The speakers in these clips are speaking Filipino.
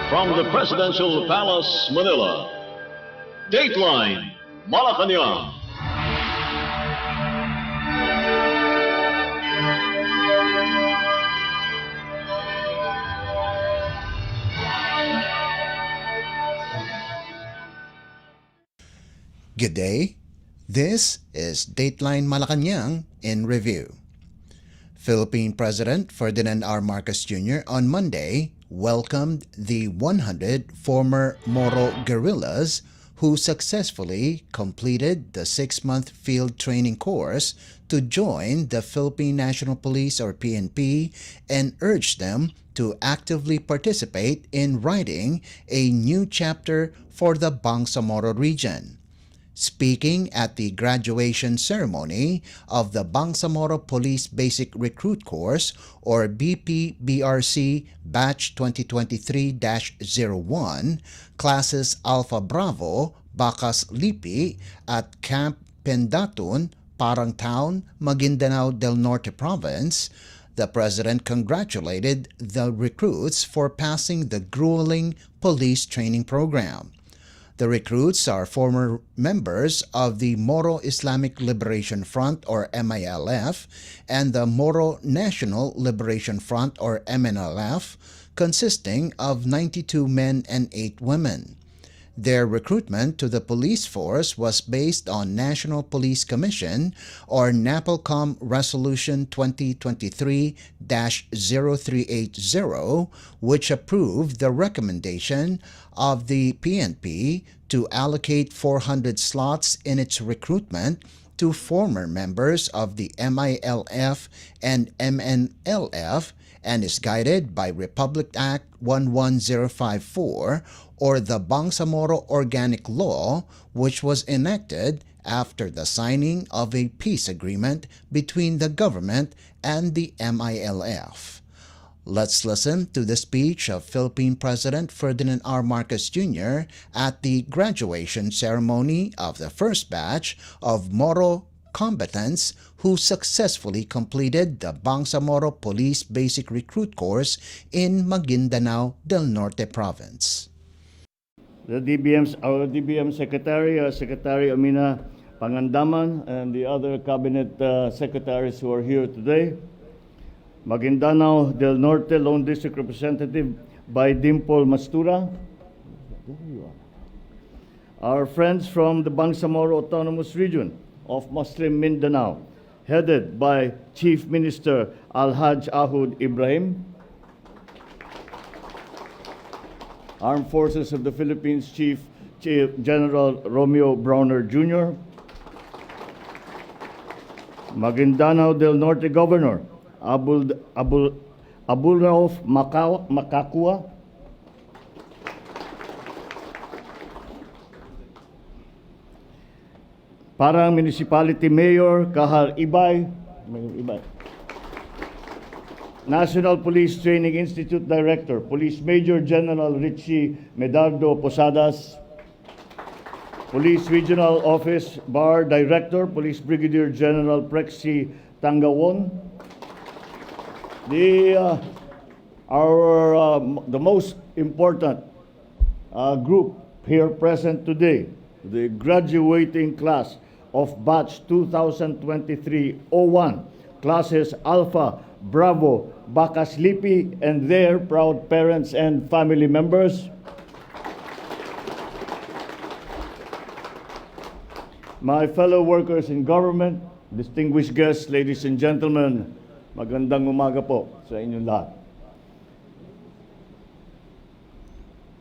From the Presidential Palace, Manila, Dateline, Malacanang. Good day. This is Dateline Malacanang in Review. Philippine President Ferdinand R. Marcos Jr. on Monday welcomed the 100 former Moro guerrillas who successfully completed the 6-month field training course to join the Philippine National Police or PNP and urged them to actively participate in writing a new chapter for the Bangsamoro region. Speaking at the graduation ceremony of the Bangsamoro Police Basic Recruit Course or BPBRC Batch 2023-01, Classes Alpha Bravo, Bacas Lipi at Camp Pendatun, Parang Town, Maguindanao del Norte Province, the President congratulated the recruits for passing the grueling police training program. The recruits are former members of the Moro Islamic Liberation Front or MILF and the Moro National Liberation Front or MNLF, consisting of 92 men and 8 women. Their recruitment to the police force was based on National Police Commission or NAPOLCOM Resolution 2023-0380, which approved the recommendation of the PNP to allocate 400 slots in its recruitment to former members of the MILF and MNLF and is guided by Republic Act 11054 or the Bangsamoro Organic Law, which was enacted after the signing of a peace agreement between the government and the MILF. Let's listen to the speech of Philippine President Ferdinand R. Marcos Jr. at the graduation ceremony of the first batch of Moro combatants who successfully completed the Bangsamoro Police Basic Recruit Course in Maguindanao del Norte Province. Our DBM Secretary, Secretary Amina Pangandaman, and the other cabinet secretaries who are here today. Maguindanao del Norte Lone District Representative by Dimple Mastura. Our friends from the Bangsamoro Autonomous Region of Muslim Mindanao, headed by Chief Minister Alhaj Ahud Ibrahim. Armed Forces of the Philippines Chief General Romeo Browner Jr. Maguindanao del Norte Governor Abulrauf Makakua. Parang Municipality Mayor Kahar Ibay. National Police Training Institute Director, Police Major General Richie Medardo Posadas. Police Regional Office Bar Director, Police Brigadier General Prexy Tangawon. The most important group here present today, the graduating class of Batch 2023-01, Classes Alpha, Bravo, Bacas Lipi, and their proud parents and family members. My fellow workers in government, distinguished guests, ladies and gentlemen, magandang umaga po sa inyong lahat.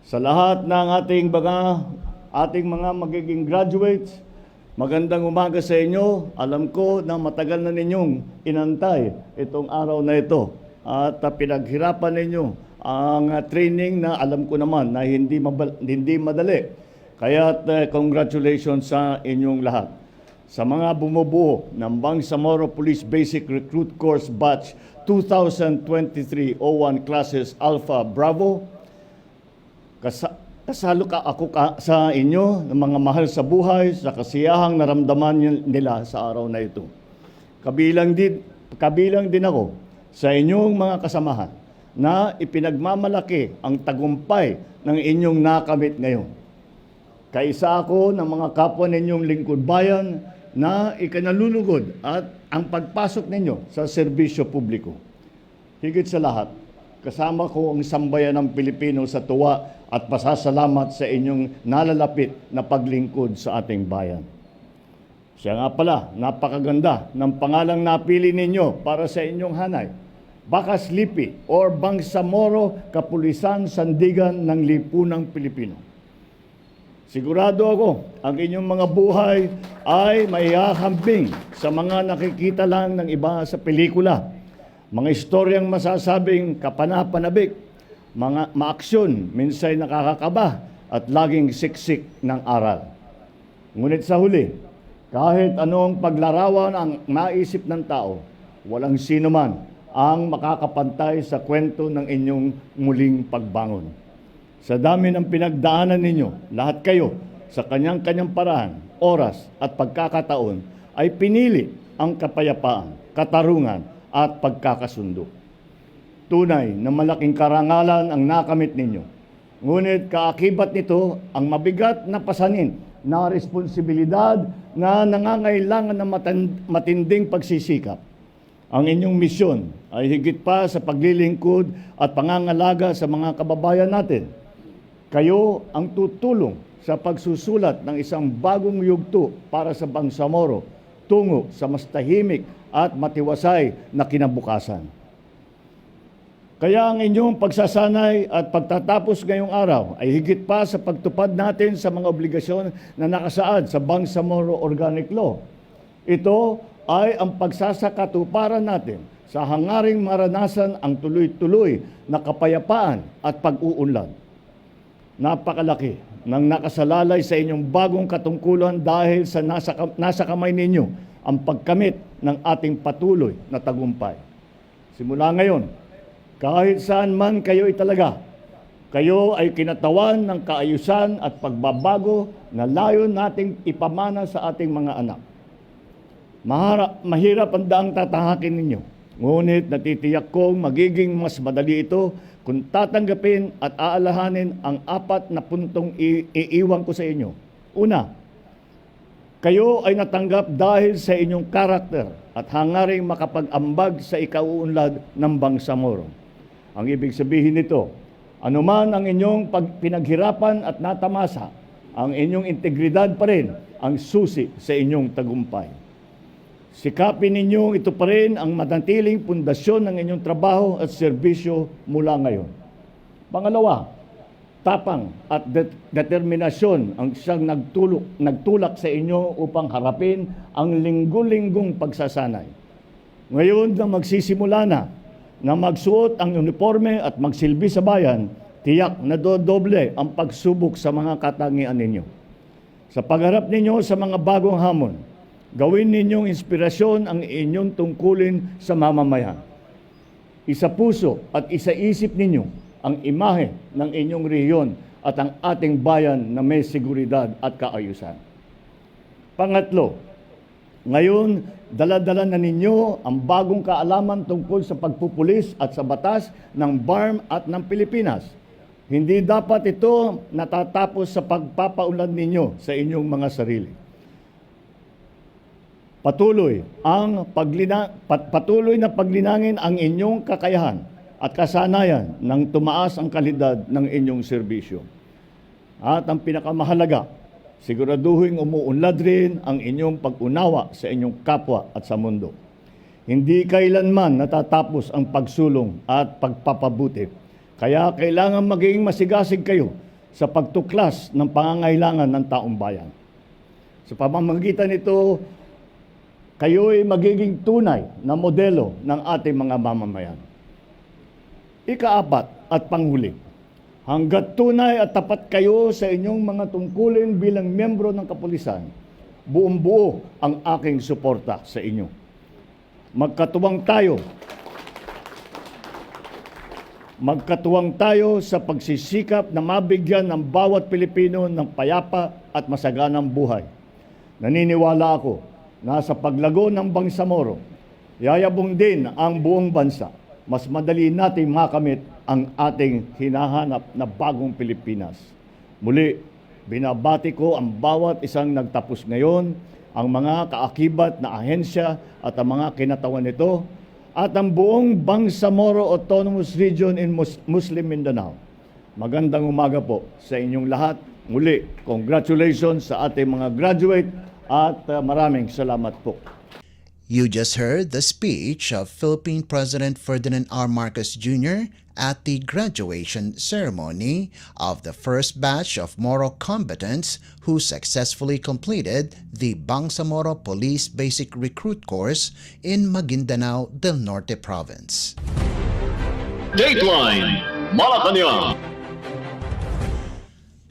Sa lahat ng ating mga magiging graduates, magandang umaga sa inyo. Alam ko na matagal na ninyong inantay itong araw na ito at pinaghirapan ninyo ang training na alam ko naman na hindi madali. Kaya congratulations sa inyong lahat. Sa mga bumubuo ng Bangsamoro Police Basic Recruit Course Batch 2023-01 Classes Alpha Bravo, kasalo ako sa inyo ng mga mahal sa buhay, sa kasiyahang naramdaman nila sa araw na ito. Kabilang din ako sa inyong mga kasamahan na ipinagmamalaki ang tagumpay ng inyong nakamit ngayon. Kaisa ako ng mga kapwa ninyong lingkod bayan na ikinalulugod at ang pagpasok ninyo sa serbisyo publiko. Higit sa lahat, kasama ko ang sambayan ng Pilipino sa tuwa at pasasalamat sa inyong nalalapit na paglingkod sa ating bayan. Siya nga pala, napakaganda ng pangalang napili ninyo para sa inyong hanay. Bakas Lipi or Bangsamoro Kapulisan Sandigan ng Lipunang Pilipino. Sigurado ako, ang inyong mga buhay ay maihahambing sa mga nakikita lang ng iba sa pelikula. Mga istoryang masasabing kapanapanabik, mga maaksyon, minsay nakakakaba at laging siksik ng aral. Ngunit sa huli, kahit anong paglarawan ang maisip ng tao, walang sino man ang makakapantay sa kwento ng inyong muling pagbangon. Sa dami ng pinagdaanan ninyo, lahat kayo sa kanyang-kanyang paraan, oras at pagkakataon ay pinili ang kapayapaan, katarungan at pagkakasundo. Tunay na malaking karangalan ang nakamit ninyo. Ngunit kaakibat nito ang mabigat na pasanin na responsibilidad na nangangailangan ng matinding pagsisikap. Ang inyong misyon ay higit pa sa paglilingkod at pangangalaga sa mga kababayan natin. Kayo ang tutulong sa pagsusulat ng isang bagong yugto para sa Bangsamoro tungo sa mas tahimik at matiwasay na kinabukasan. Kaya ang inyong pagsasanay at pagtatapos ngayong araw ay higit pa sa pagtupad natin sa mga obligasyon na nakasaad sa Bangsamoro Organic Law. Ito ay ang pagsasakatuparan natin sa hangaring maranasan ang tuloy-tuloy na kapayapaan at pag-uunlad. Napakalaki ng nakasalalay sa inyong bagong katungkulan dahil sa nasa kamay ninyo ang pagkamit ng ating patuloy na tagumpay. Simula ngayon, kahit saan man kayo italaga, kayo ay kinatawan ng kaayusan at pagbabago na layon nating ipamana sa ating mga anak. Mahirap ang daang tatahakin ninyo, ngunit natitiyak kong magiging mas madali ito kung tatanggapin at aalahanin ang 4 na puntong iiwan ko sa inyo. Una, kayo ay natanggap dahil sa inyong karakter at hangaring makapag-ambag sa ikauunlad ng Bangsamoro. Ang ibig sabihin nito, anuman ang inyong pinaghirapan at natamasa, ang inyong integridad pa rin ang susi sa inyong tagumpay. Sikapin ninyo ito pa rin ang manatiling pundasyon ng inyong trabaho at serbisyo mula ngayon. Pangalawa, tapang at determinasyon ang siyang nagtulak sa inyo upang harapin ang linggo-linggong pagsasanay. Ngayon na magsisimula na magsuot ang uniforme at magsilbi sa bayan, tiyak na dodoble ang pagsubok sa mga katangian ninyo. Sa pagharap ninyo sa mga bagong hamon, gawin ninyong inspirasyon ang inyong tungkulin sa mamamayan. Isa puso at isa isip ninyo ang imahe ng inyong rehiyon at ang ating bayan na may seguridad at kaayusan. Pangatlo, ngayon, dala-dala na ninyo ang bagong kaalaman tungkol sa pagpupulis at sa batas ng BARM at ng Pilipinas. Hindi dapat ito natatapos sa pagpapaunlad ninyo sa inyong mga sarili. Patuloy na paglinangin ang inyong kakayahan at kasanayan nang tumaas ang kalidad ng inyong serbisyo. At ang pinakamahalaga, siguraduhin umuunlad rin ang inyong pag-unawa sa inyong kapwa at sa mundo. Hindi kailanman natatapos ang pagsulong at pagpapabuti. Kaya kailangan maging masigasig kayo sa pagtuklas ng pangangailangan ng taong bayan. Sa pamamagitan nito, kayo'y magiging tunay na modelo ng ating mga mamamayan. Ika-4 at panghuli, hanggat tunay at tapat kayo sa inyong mga tungkulin bilang miyembro ng kapulisan, buong-buo ang aking suporta sa inyo. Magkatuwang tayo sa pagsisikap na mabigyan ng bawat Pilipino ng payapa at masaganang buhay. Naniniwala ako na sa paglago ng Bangsamoro, yayabong din ang buong bansa. mas madali nating makamit ang ating hinahanap na bagong Pilipinas. Muli, binabati ko ang bawat isang nagtapos ngayon, ang mga kaakibat na ahensya at ang mga kinatawan nito, at ang buong Bangsamoro Autonomous Region in Muslim Mindanao. Magandang umaga po sa inyong lahat. Muli, congratulations sa ating mga graduate at maraming salamat po. You just heard the speech of Philippine President Ferdinand R. Marcos Jr. at the graduation ceremony of the first batch of Moro combatants who successfully completed the Bangsamoro Police Basic Recruit Course in Maguindanao del Norte Province. Dateline Malacanang.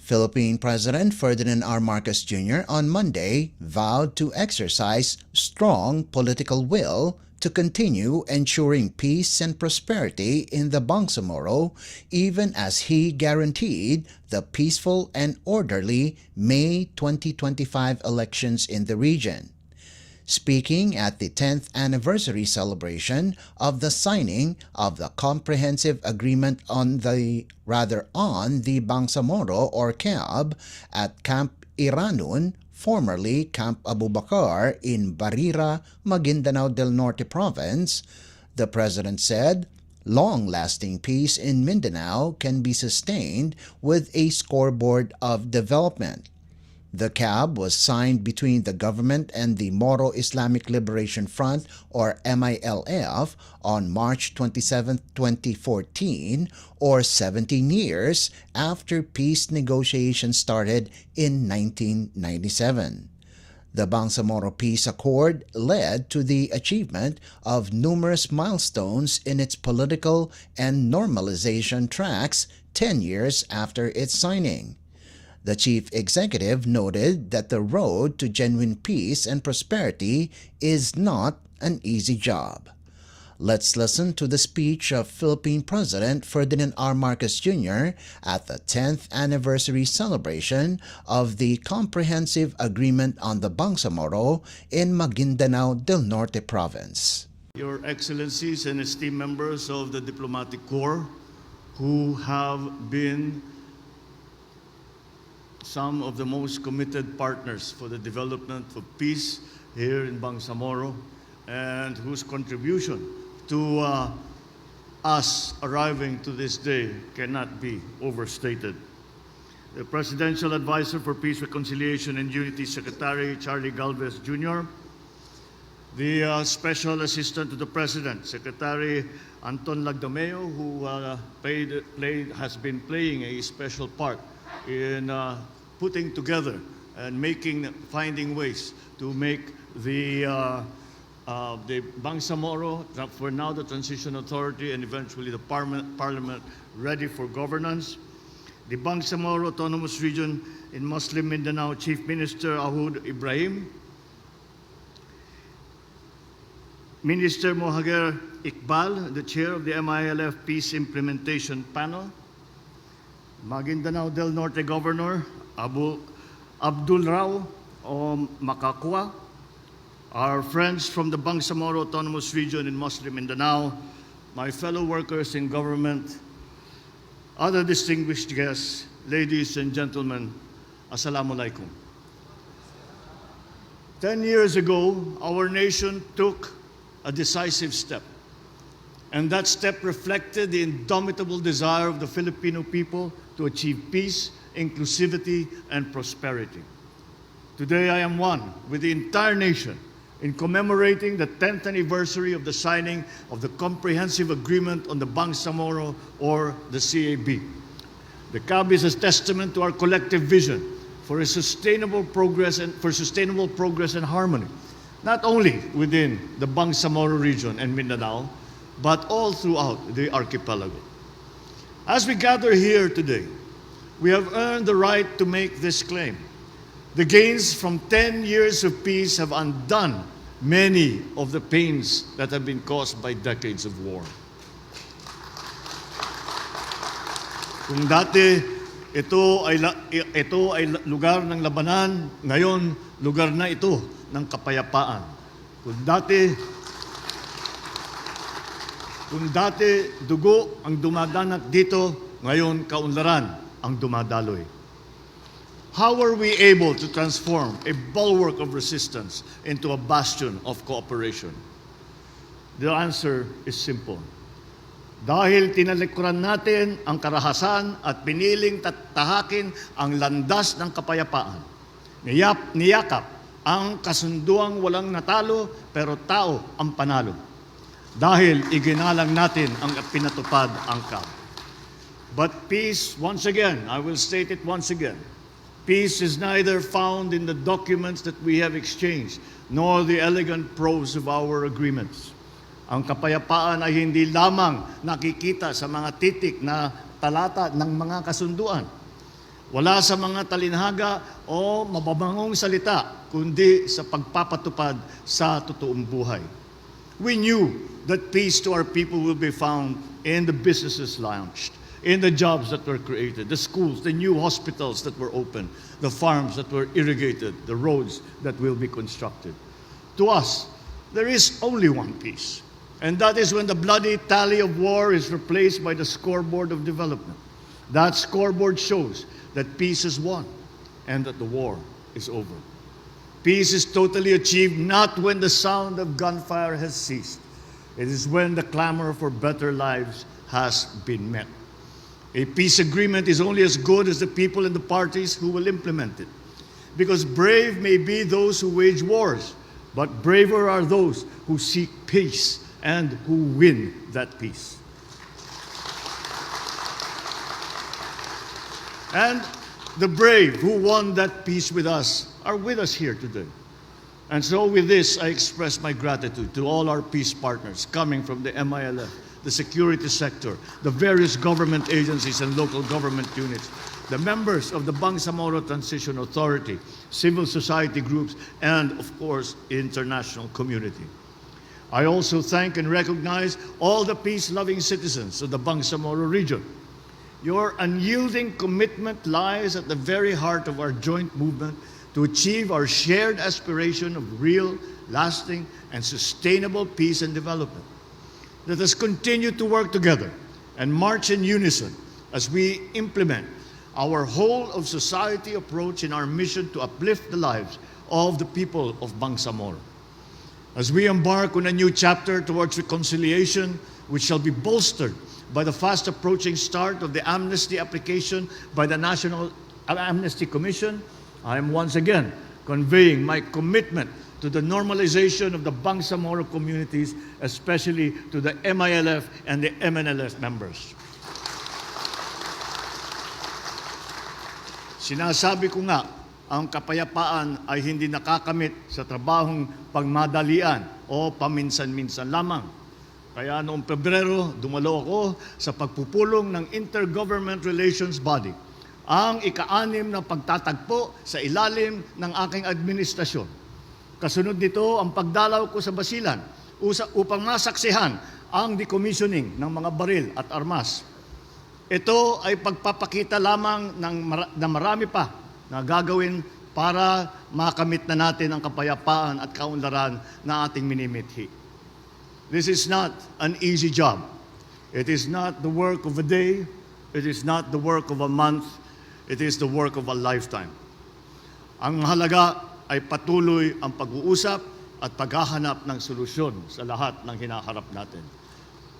Philippine President Ferdinand R. Marcos Jr. on Monday vowed to exercise strong political will to continue ensuring peace and prosperity in the Bangsamoro, even as he guaranteed the peaceful and orderly May 2025 elections in the region. Speaking at the 10th anniversary celebration of the signing of the Comprehensive Agreement on the Bangsamoro or CAB at Camp Iranun, formerly Camp Abubakar in Barira, Maguindanao del Norte Province, the President said, long-lasting peace in Mindanao can be sustained with a scoreboard of development. The CAB was signed between the government and the Moro Islamic Liberation Front or MILF on March 27, 2014, or 17 years after peace negotiations started in 1997. The Bangsamoro Peace Accord led to the achievement of numerous milestones in its political and normalization tracks 10 years after its signing. The chief executive noted that the road to genuine peace and prosperity is not an easy job. Let's listen to the speech of Philippine President Ferdinand R. Marcos Jr. at the 10th anniversary celebration of the Comprehensive Agreement on the Bangsamoro in Maguindanao del Norte Province. Your Excellencies and esteemed members of the Diplomatic Corps who have been some of the most committed partners for the development of peace here in Bangsamoro and whose contribution to us arriving to this day cannot be overstated. The Presidential Advisor for Peace, Reconciliation and Unity, Secretary Charlie Galvez Jr., the Special Assistant to the President, Secretary Anton Lagdameo, who has been playing a special part in putting together and finding ways to make the Bangsamoro, for now the Transition Authority and eventually the Parliament ready for governance. The Bangsamoro Autonomous Region in Muslim Mindanao Chief Minister Ahud Ibrahim, Minister Mohager Iqbal, the Chair of the MILF Peace Implementation Panel, Maguindanao del Norte Governor Abdul Rao Makakwa, our friends from the Bangsamoro Autonomous Region in Muslim Mindanao, my fellow workers in government, other distinguished guests, ladies and gentlemen, Assalamu alaikum. 10 years ago, our nation took a decisive step. And that step reflected the indomitable desire of the Filipino people to achieve peace, inclusivity, and prosperity. Today I am one with the entire nation in commemorating the 10th anniversary of the signing of the Comprehensive Agreement on the Bangsamoro or the CAB. The CAB is a testament to our collective vision for sustainable progress and harmony, not only within the Bangsamoro region and Mindanao, but all throughout the archipelago. As we gather here today, we have earned the right to make this claim. The gains from 10 years of peace have undone many of the pains that have been caused by decades of war. Kung dati ito ay lugar ng labanan, ngayon lugar na ito ng kapayapaan. Kung dati Kung dati dugo ang dumadanat dito, ngayon kaunlaran ang dumadaloy. How are we able to transform a bulwark of resistance into a bastion of cooperation? The answer is simple. Dahil tinalikuran natin ang karahasan at piniling tahakin ang landas ng kapayapaan. Niyakap ang kasunduang walang natalo pero tao ang panalo. Dahil iginalang natin ang pinatupad ang CAB. But peace, once again, I will state it once again, peace is neither found in the documents that we have exchanged, nor the elegant prose of our agreements. Ang kapayapaan ay hindi lamang nakikita sa mga titik na talata ng mga kasunduan. Wala sa mga talinhaga o mababangong salita, kundi sa pagpapatupad sa totoong buhay. We knew that peace to our people will be found in the businesses launched, in the jobs that were created, the schools, the new hospitals that were opened, the farms that were irrigated, the roads that will be constructed. To us, there is only one peace, and that is when the bloody tally of war is replaced by the scoreboard of development. That scoreboard shows that peace is won and that the war is over. Peace is totally achieved not when the sound of gunfire has ceased. It is when the clamor for better lives has been met. A peace agreement is only as good as the people and the parties who will implement it. Because brave may be those who wage wars, but braver are those who seek peace and who win that peace. And the brave who won that peace with us are with us here today. And so with this, I express my gratitude to all our peace partners coming from the MILF, the security sector, the various government agencies and local government units, the members of the Bangsamoro Transition Authority, civil society groups, and of course, international community. I also thank and recognize all the peace-loving citizens of the Bangsamoro region. Your unyielding commitment lies at the very heart of our joint movement to achieve our shared aspiration of real, lasting, and sustainable peace and development. Let us continue to work together and march in unison as we implement our whole of society approach in our mission to uplift the lives of the people of Bangsamoro. As we embark on a new chapter towards reconciliation, which shall be bolstered by the fast approaching start of the amnesty application by the National Amnesty Commission, I am once again conveying my commitment to the normalization of the Bangsamoro communities, especially to the MILF and the MNLF members. Sinasabi ko nga, ang kapayapaan ay hindi nakakamit sa trabahong pagmadalian o paminsan-minsan lamang. Kaya noong Pebrero, dumalo ako sa pagpupulong ng Intergovernment Relations Body, ang ika-6 na pagtatagpo sa ilalim ng aking administrasyon. Kasunod nito ang pagdalaw ko sa Basilan upang masaksihan ang decommissioning ng mga baril at armas. Ito ay pagpapakita lamang na marami pa na gagawin para makamit na natin ang kapayapaan at kaunlaran na ating minimithi. This is not an easy job. It is not the work of a day. It is not the work of a month. It is the work of a lifetime. Ang mahalaga ay patuloy ang pag-uusap at paghahanap ng solusyon sa lahat ng hinaharap natin.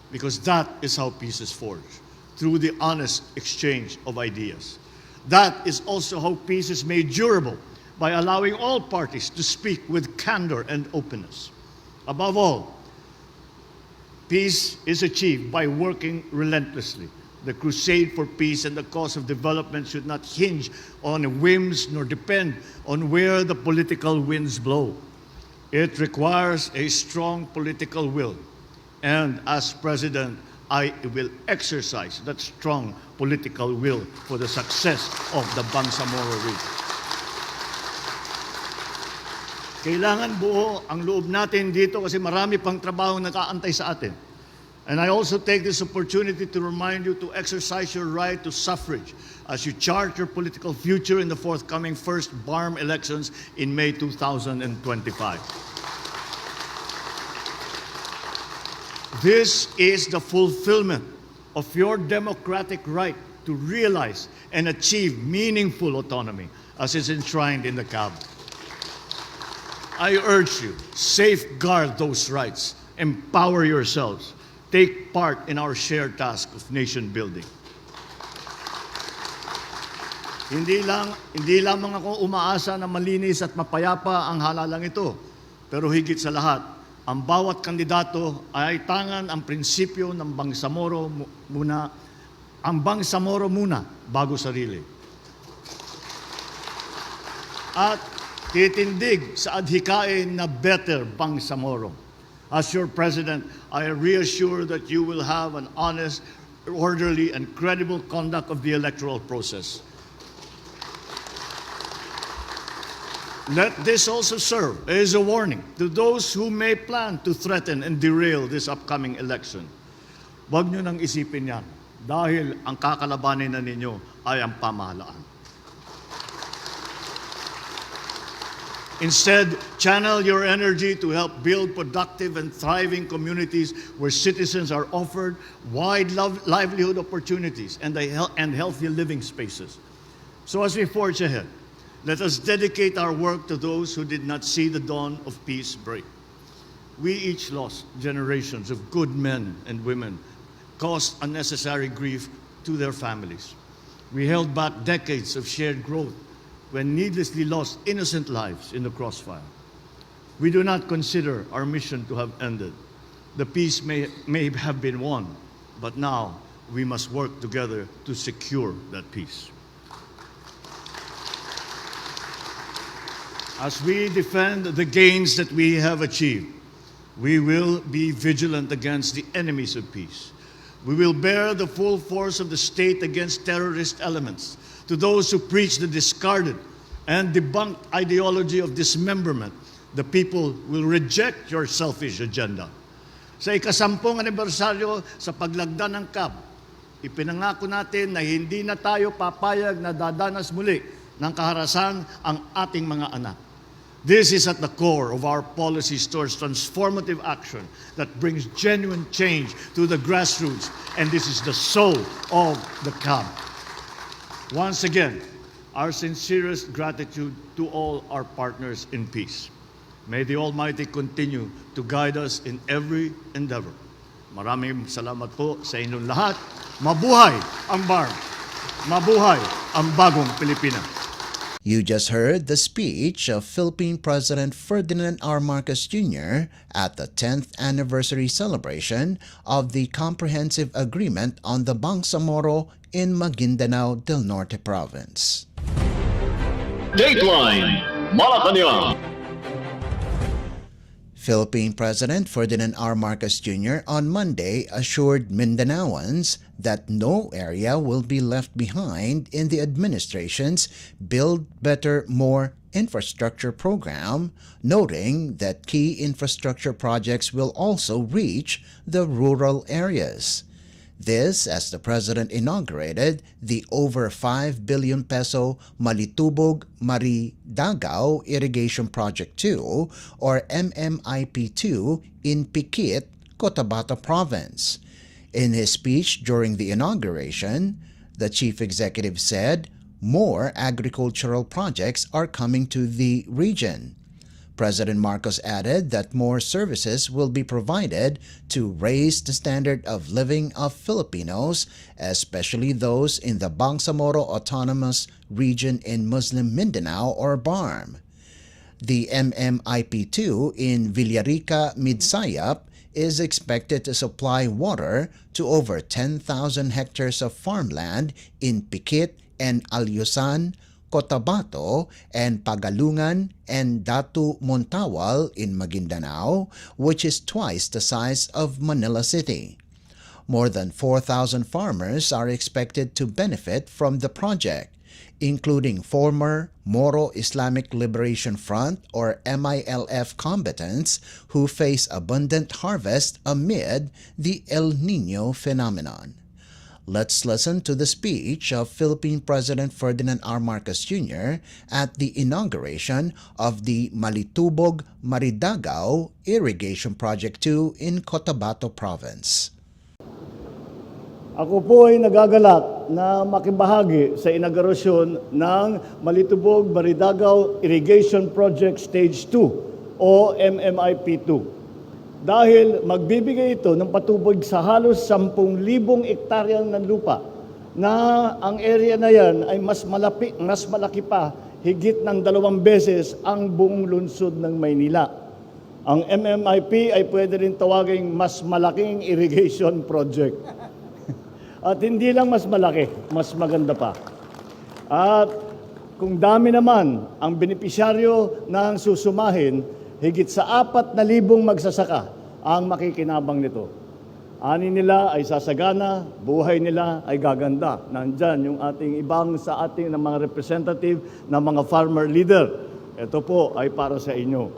Because that is how peace is forged, through the honest exchange of ideas. That is also how peace is made durable, by allowing all parties to speak with candor and openness. Above all, peace is achieved by working relentlessly. The crusade for peace and the cause of development should not hinge on whims nor depend on where the political winds blow. It requires a strong political will. And as President, I will exercise that strong political will for the success of the Bangsamoro region. Kailangan buo ang loob natin dito kasi marami pang trabaho nakaantay sa atin. And I also take this opportunity to remind you to exercise your right to suffrage as you chart your political future in the forthcoming first BARM elections in May 2025. This is the fulfillment of your democratic right to realize and achieve meaningful autonomy as is enshrined in the CAB. I urge you, safeguard those rights, empower yourselves, take part in our shared task of nation building. Hindi lamang ako umaasa na malinis at mapayapa ang halalang ito, pero higit sa lahat, ang bawat kandidato ay tangan ang prinsipyo ng Bangsamoro muna, ang Bangsamoro muna bago sarili. At titindig sa adhikain na better Bangsamoro. As your president, I reassure that you will have an honest, orderly, and credible conduct of the electoral process. Let this also serve as a warning to those who may plan to threaten and derail this upcoming election. Huwag nyo nang isipin yan dahil ang kakalabanin na ninyo ay ang pamahalaan. Instead, channel your energy to help build productive and thriving communities where citizens are offered wide livelihood opportunities and healthy living spaces. So as we forge ahead, let us dedicate our work to those who did not see the dawn of peace break. We each lost generations of good men and women, caused unnecessary grief to their families. We held back decades of shared growth when needlessly lost innocent lives in the crossfire. We do not consider our mission to have ended. The peace may have been won, but now we must work together to secure that peace. As we defend the gains that we have achieved, we will be vigilant against the enemies of peace. We will bear the full force of the state against terrorist elements. To those who preach the discarded and debunked ideology of dismemberment, the people will reject your selfish agenda. Sa ikasampung anibersaryo sa paglagda ng CAB, ipinangako natin na hindi na tayo papayag na dadanas muli ng kaharasan ang ating mga anak. This is at the core of our policies towards transformative action that brings genuine change to the grassroots, and this is the soul of the CAB. Once again, our sincerest gratitude to all our partners in peace. May the Almighty continue to guide us in every endeavor. Maraming salamat po sa inyong lahat. Mabuhay ang BARM! Mabuhay ang bagong Pilipinas! You just heard the speech of Philippine President Ferdinand R. Marcos Jr. at the 10th anniversary celebration of the Comprehensive Agreement on the Bangsamoro in Maguindanao del Norte Province. Dateline Malacanang. Philippine President Ferdinand R. Marcos Jr. on Monday assured Mindanaoans that no area will be left behind in the administration's Build Better, More infrastructure program, noting that key infrastructure projects will also reach the rural areas. This as the President inaugurated the over 5 billion peso Malitubog-Maridagao Irrigation Project 2 or MMIP2 in Piquit, Cotabato Province. In his speech during the inauguration, the Chief Executive said more agricultural projects are coming to the region. President Marcos added that more services will be provided to raise the standard of living of Filipinos, especially those in the Bangsamoro Autonomous Region in Muslim Mindanao or BARM. The MMIP2 in Villarica, Midsayap is expected to supply water to over 10,000 hectares of farmland in Piquit and Alyusan, Cotabato, and Pagalungan and Datu Montawal in Maguindanao, which is twice the size of Manila City. More than 4,000 farmers are expected to benefit from the project, including former Moro Islamic Liberation Front or MILF combatants who face abundant harvest amid the El Niño phenomenon. Let's listen to the speech of Philippine President Ferdinand R. Marcos Jr. at the inauguration of the Malitubog-Maridagao Irrigation Project 2 in Cotabato Province. Ako po ay nagagalak na makibahagi sa inaugurasyon ng Malitubog-Maridagao Irrigation Project Stage 2 o MMIP2. Dahil magbibigay ito ng patubig sa halos 10,000 ektarya ng lupa na ang area na yan ay mas malaki pa, higit ng 2 beses ang buong lungsod ng Maynila. Ang MMIP ay pwede rin tawaging mas malaking irrigation project. At hindi lang mas malaki, mas maganda pa. At kung dami naman ang benepisyaryo ng susumahin, higit sa 4,000 magsasaka ang makikinabang nito. Ani nila ay sasagana, buhay nila ay gaganda. Nandyan yung ating ibang sa ating ng mga representative ng mga farmer leader. Ito po ay para sa inyo.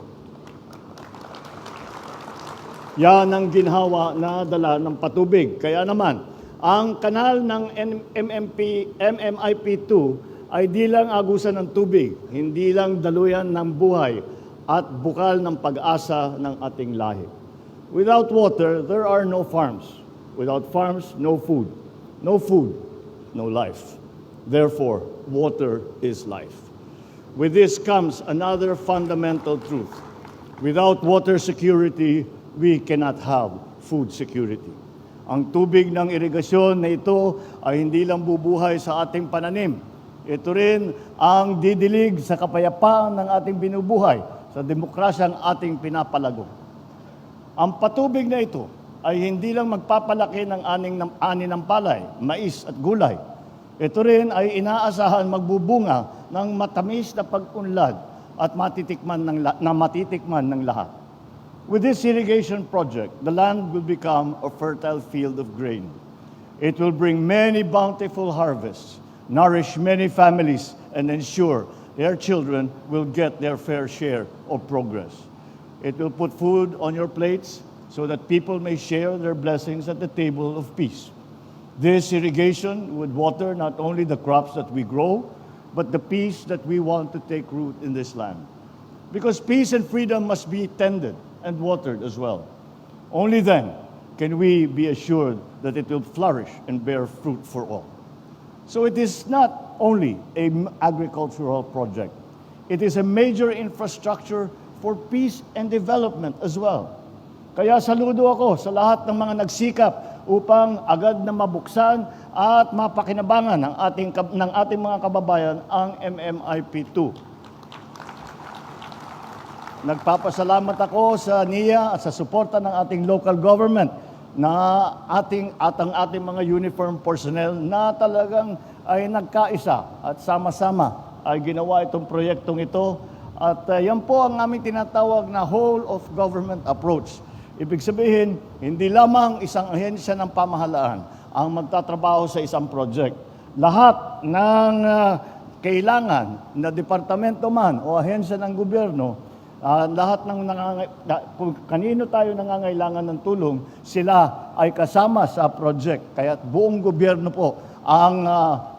Yan ang ginhawa na dala ng patubig. Kaya naman, ang kanal ng MMIP2 ay di lang agusan ng tubig, hindi lang daluyan ng buhay at bukal ng pag-asa ng ating lahi. Without water, there are no farms. Without farms, no food. No food, no life. Therefore, water is life. With this comes another fundamental truth. Without water security, we cannot have food security. Ang tubig ng irigasyon na ito ay hindi lang bubuhay sa ating pananim. Ito rin ang didilig sa kapayapaan ng ating binubuhay, sa demokrasyang ating pinapalago. Ang patubig na ito ay hindi lang magpapalaki ng ani ng palay, mais at gulay. Ito rin ay inaasahan magbubunga ng matamis na pag-unlad at matitikman ng lahat. With this irrigation project, the land will become a fertile field of grain. It will bring many bountiful harvests, nourish many families, and ensure their children will get their fair share of progress. It will put food on your plates so that people may share their blessings at the table of peace. This irrigation would water not only the crops that we grow, but the peace that we want to take root in this land. Because peace and freedom must be tended and watered as well. Only then can we be assured that it will flourish and bear fruit for all. So it is not only an agricultural project. It is a major infrastructure for peace and development as well. Kaya saludo ako sa lahat ng mga nagsikap upang agad na mabuksan at mapakinabangan ng ating mga kababayan ang MMIP2. Nagpapasalamat ako sa NIA at sa suporta ng ating local government na ang ating mga uniform personnel na talagang ay nagkaisa at sama-sama ay ginawa itong proyektong ito. At yan po ang aming tinatawag na whole of government approach. Ibig sabihin, hindi lamang isang ahensya ng pamahalaan ang magtatrabaho sa isang project. Lahat ng kailangan na departamento man o ahensya ng gobyerno, lahat ng kung kanino tayo nangangailangan ng tulong, sila ay kasama sa project. Kaya buong gobyerno po ang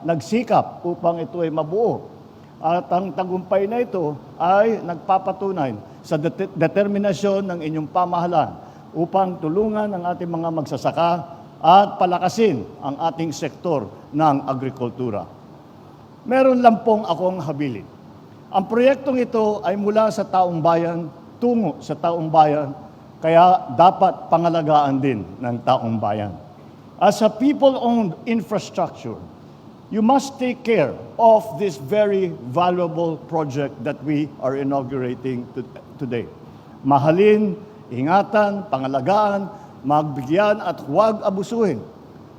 nagsikap upang ito ay mabuo. At ang tagumpay na ito ay nagpapatunay sa determinasyon ng inyong pamahalaan upang tulungan ang ating mga magsasaka at palakasin ang ating sektor ng agrikultura. Meron lang pong akong habilin. Ang proyektong ito ay mula sa taong bayan, tungo sa taong bayan, kaya dapat pangalagaan din ng taong bayan. As a people-owned infrastructure, you must take care of this very valuable project that we are inaugurating today. Mahalin, ingatan, pangalagaan, magbigyan at huwag abusuhin.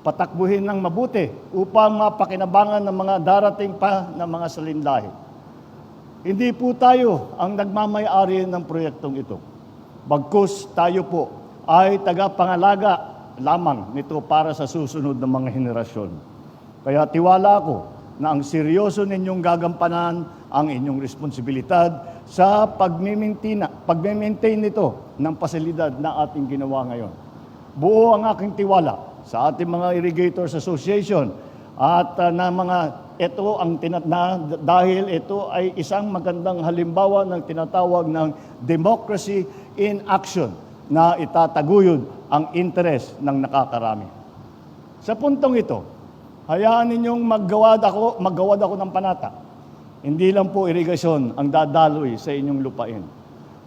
Patakbuhin ng mabuti upang mapakinabangan ng mga darating pa na mga salinlahi. Hindi po tayo ang nagmamay-ari ng proyektong ito. Bagkus tayo po ay tagapangalaga lamang nito para sa susunod na mga henerasyon. Kaya tiwala ko na ang seryoso ninyong gagampanan ang inyong responsibilidad sa pag-maintain nito ng pasilidad na ating ginawa ngayon. Buo ang aking tiwala sa ating mga Irrigators Association at na mga ito ang dahil ito ay isang magandang halimbawa ng tinatawag ng democracy in action na itataguyod ang interes ng nakakarami. Sa puntong ito, hayaan ninyong maggawad ako ng panata. Hindi lang po irigasyon ang dadaloy sa inyong lupain.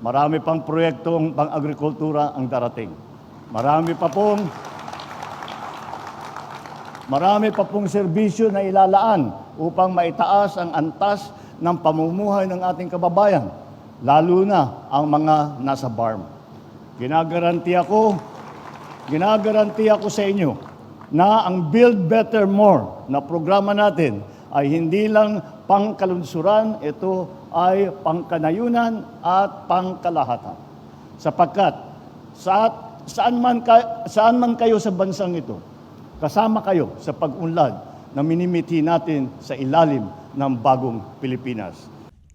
Marami pang proyektong pang-agrikultura ang darating. Marami pa pong serbisyo na ilalaan upang maitaas ang antas ng pamumuhay ng ating kababayan, lalo na ang mga nasa farm. Ginagaranti ako sa inyo na ang Build Better More na programa natin ay hindi lang pangkalunsuran, ito ay pangkanayunan at pangkalahatan. Sapagkat saan man kayo sa bansang ito, kasama kayo sa pag-unlad na minimithi natin sa ilalim ng bagong Pilipinas.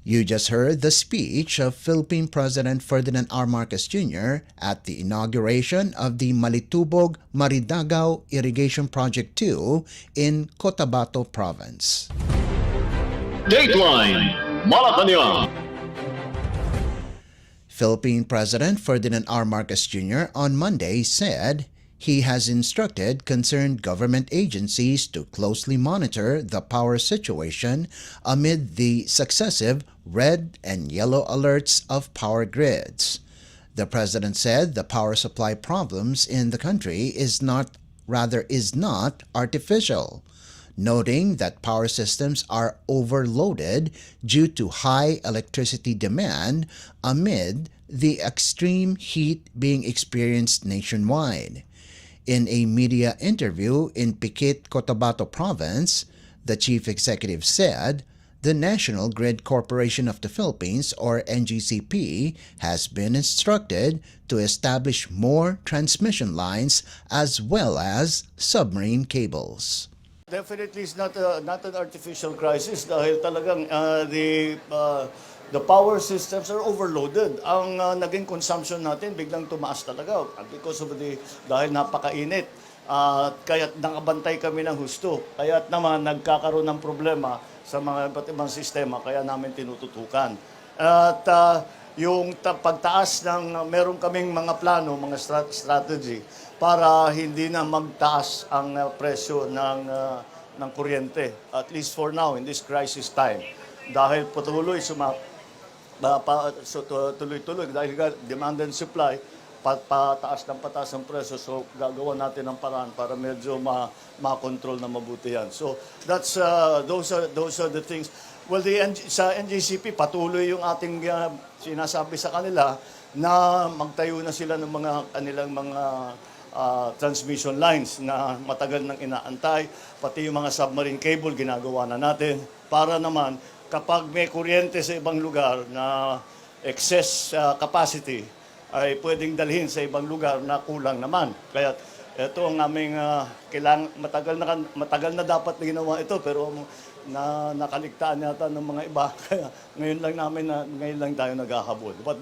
You just heard the speech of Philippine President Ferdinand R. Marcos Jr. at the inauguration of the Malitubog-Maridagao Irrigation Project 2 in Cotabato Province. Dateline Malacanang. Philippine President Ferdinand R. Marcos Jr. on Monday said he has instructed concerned government agencies to closely monitor the power situation amid the successive red and yellow alerts of power grids. The president said the power supply problems in the country is not artificial, noting that power systems are overloaded due to high electricity demand amid the extreme heat being experienced nationwide. In a media interview in Piquet, Cotabato Province, the chief executive said the National Grid Corporation of the Philippines, or NGCP, has been instructed to establish more transmission lines as well as submarine cables. Definitely it's not an artificial crisis dahil talagang the power systems are overloaded. Ang naging consumption natin biglang tumaas talaga because of dahil napakainit. Kaya't nakabantay kami ng husto. Kaya't naman nagkakaroon ng problema sa mga iba't ibang sistema, kaya namin tinututukan. At yung pagtaas meron kaming mga plano, mga strategy para hindi na magtaas ang presyo ng kuryente, at least for now in this crisis time, dahil tuloy-tuloy dahil demand and supply, pataas ang presyo, so gagawa natin ng paraan para medyo ma-control na mabuti yan. So that's those are the things. Well, sa NGCP patuloy yung ating sinasabi sa kanila na magtayo na sila ng kanilang mga transmission lines na matagal nang inaantay, pati yung mga submarine cable ginagawa na natin para naman kapag may kuryente sa ibang lugar na excess capacity ay pwedeng dalhin sa ibang lugar na kulang naman. Kaya ito ang aming matagal na dapat na ginawa ito, pero nakaligtaan yata ng mga iba. Kaya ngayon lang tayo naghahabol. But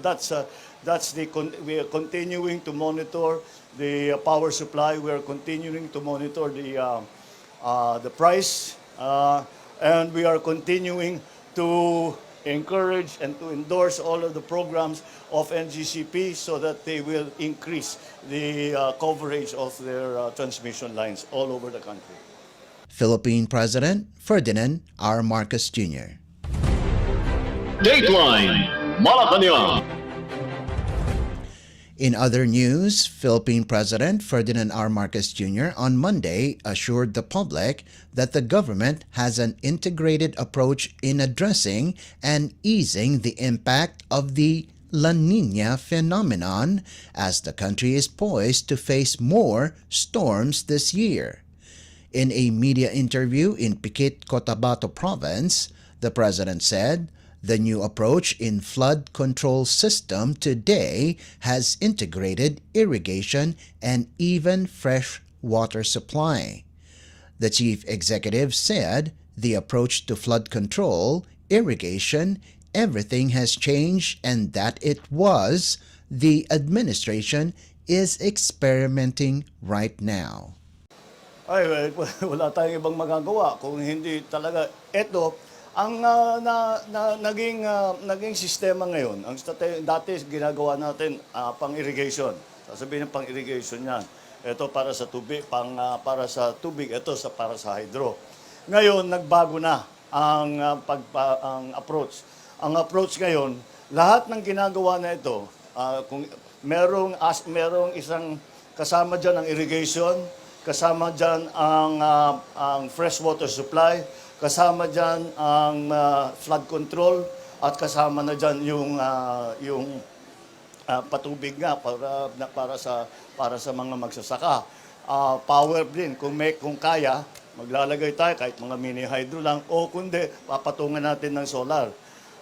we are continuing to monitor the power supply. We are continuing to monitor the price, and we are continuing to encourage and to endorse all of the programs of NGCP so that they will increase the coverage of their transmission lines all over the country. Philippine President Ferdinand R. Marcos Jr. Dateline Malacanang. In other news, Philippine President Ferdinand R. Marcos Jr. on Monday assured the public that the government has an integrated approach in addressing and easing the impact of the La Niña phenomenon as the country is poised to face more storms this year. In a media interview in Piquet, Cotabato Province, the president said the new approach in flood control system today has integrated irrigation and even fresh water supply. The chief executive said the approach to flood control, irrigation, everything has changed and that the administration is experimenting right now. Ay, wala tayong ibang magagawa kung hindi talaga ito ang naging sistema ngayon. Dati ginagawa natin pang-irrigation. Sasabihin ng pang-irrigation yan. Ito para sa tubig, para sa tubig, ito para sa hydro. Ngayon nagbago na ang approach. Ang approach ngayon, lahat ng ginagawa na ito, kung merong isang kasama diyan ang irrigation, kasama dyan ang freshwater supply, kasama dyan ang flood control, at kasama na dyan yung patubig nga para sa mga magsasaka. Power din, kung kaya, maglalagay tayo kahit mga mini hydro lang, o kundi papatungan natin ng solar.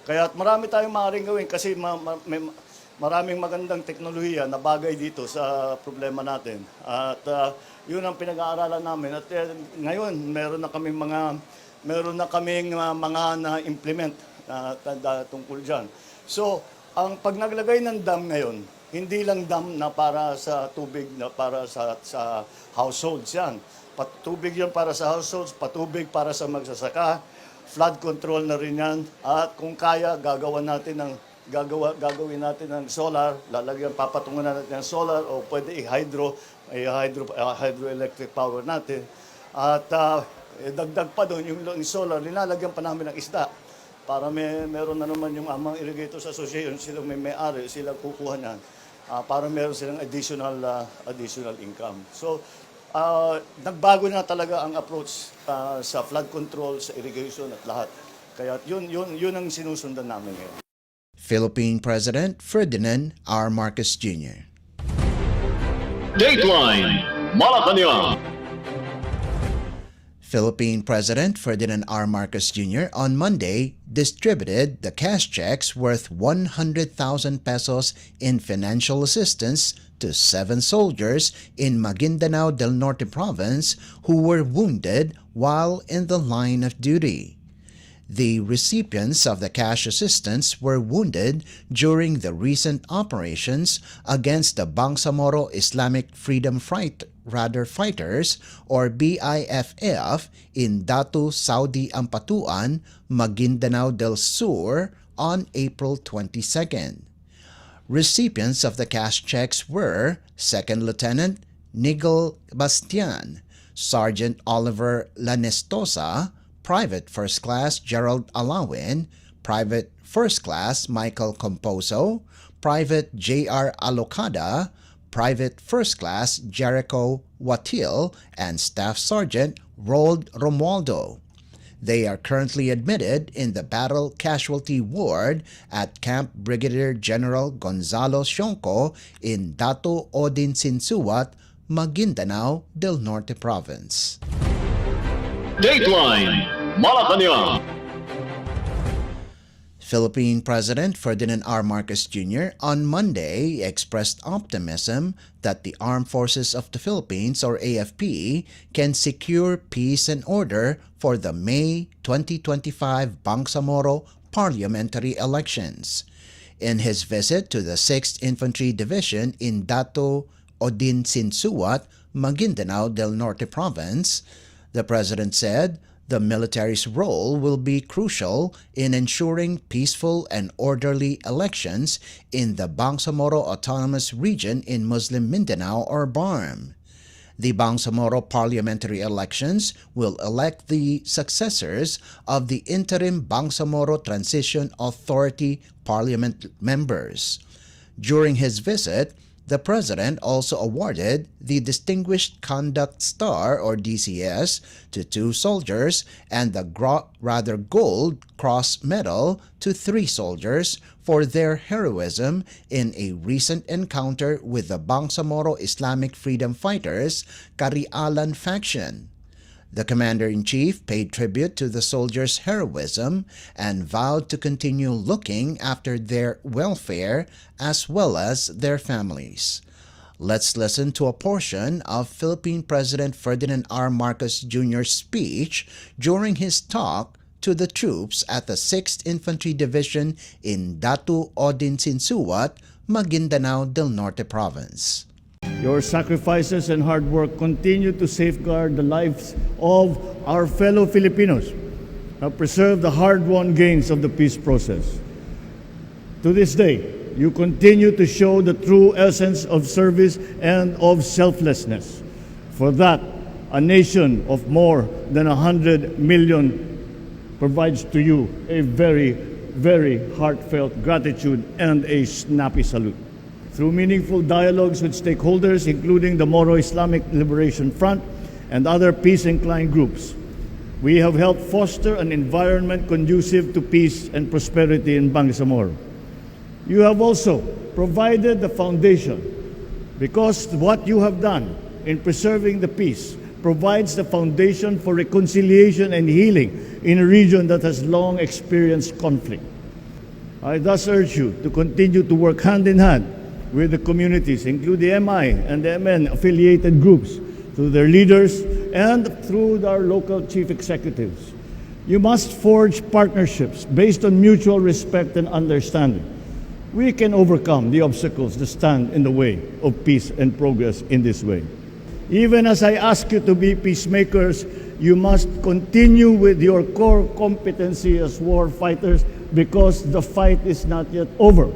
Kaya marami tayong maaaring gawin kasi may maraming magandang teknolohiya na bagay dito sa problema natin. At yun ang pinag-aaralan namin. At ngayon, meron na kaming mga na-implement tungkol dyan. So, pag naglagay ng dam ngayon, hindi lang dam na para sa tubig, na para sa households yan. Patubig yan para sa households, patubig para sa magsasaka, flood control na rin yan. At kung kaya, gagawin natin ng solar, papatungan natin ng solar, o pwede hydroelectric power natin. At dagdag pa doon yung solar, linalagyan pa namin ng isda. Para meron na naman yung Amang Irrigators Association, sila may-ari, sila kukuha na. Para meron silang additional income. So, nagbago na talaga ang approach sa flood control, sa irrigation at lahat. Kaya yun ang sinusundan namin ngayon. Philippine President Ferdinand R. Marcos Jr. Dateline Malacanang. Philippine President Ferdinand R. Marcos Jr. on Monday distributed the cash checks worth 100,000 pesos in financial assistance to 7 soldiers in Maguindanao del Norte province who were wounded while in the line of duty. The recipients of the cash assistance were wounded during the recent operations against the Bangsamoro Islamic Freedom Fighters or BIFF in Datu, Saudi Ampatuan, Maguindanao del Sur on April 22nd. Recipients of the cash checks were Second Lieutenant Nigel Bastian, Sergeant Oliver Lanestosa, Private First Class Gerald Alawin, Private First Class Michael Composo, Private J.R. Alocada, Private First Class Jericho Watil, and Staff Sergeant Rold Romualdo. They are currently admitted in the Battle Casualty Ward at Camp Brigadier General Gonzalo Sionco in Datu Odin Sinsuat, Maguindanao del Norte Province. Dateline Malacanang. Philippine President Ferdinand R. Marcos Jr. on Monday expressed optimism that the Armed Forces of the Philippines or AFP can secure peace and order for the May 2025 Bangsamoro parliamentary elections. In his visit to the 6th Infantry Division in Datu Odin Sinsuat, Maguindanao del Norte Province, the President said the military's role will be crucial in ensuring peaceful and orderly elections in the Bangsamoro Autonomous Region in Muslim Mindanao or BARM. The Bangsamoro parliamentary elections will elect the successors of the interim Bangsamoro Transition Authority Parliament members. During his visit, the President also awarded the Distinguished Conduct Star or DCS to 2 soldiers and the Gold Cross Medal to 3 soldiers for their heroism in a recent encounter with the Bangsamoro Islamic Freedom Fighters Karialan faction. The Commander-in-Chief paid tribute to the soldiers' heroism and vowed to continue looking after their welfare as well as their families. Let's listen to a portion of Philippine President Ferdinand R. Marcos Jr.'s speech during his talk to the troops at the 6th Infantry Division in Datu Odin Sinsuat, Maguindanao del Norte Province. Your sacrifices and hard work continue to safeguard the lives of our fellow Filipinos, have preserved the hard-won gains of the peace process. To this day, you continue to show the true essence of service and of selflessness. For that, a nation of more than 100 million provides to you a very, very heartfelt gratitude and a snappy salute. Through meaningful dialogues with stakeholders, including the Moro Islamic Liberation Front and other peace-inclined groups, we have helped foster an environment conducive to peace and prosperity in Bangsamoro. You have also provided the foundation, because what you have done in preserving the peace provides the foundation for reconciliation and healing in a region that has long experienced conflict. I thus urge you to continue to work hand in hand with the communities, including the MI and the MN affiliated groups, through their leaders and through our local chief executives. You must forge partnerships based on mutual respect and understanding. We can overcome the obstacles that stand in the way of peace and progress in this way. Even as I ask you to be peacemakers, you must continue with your core competency as war fighters, because the fight is not yet over.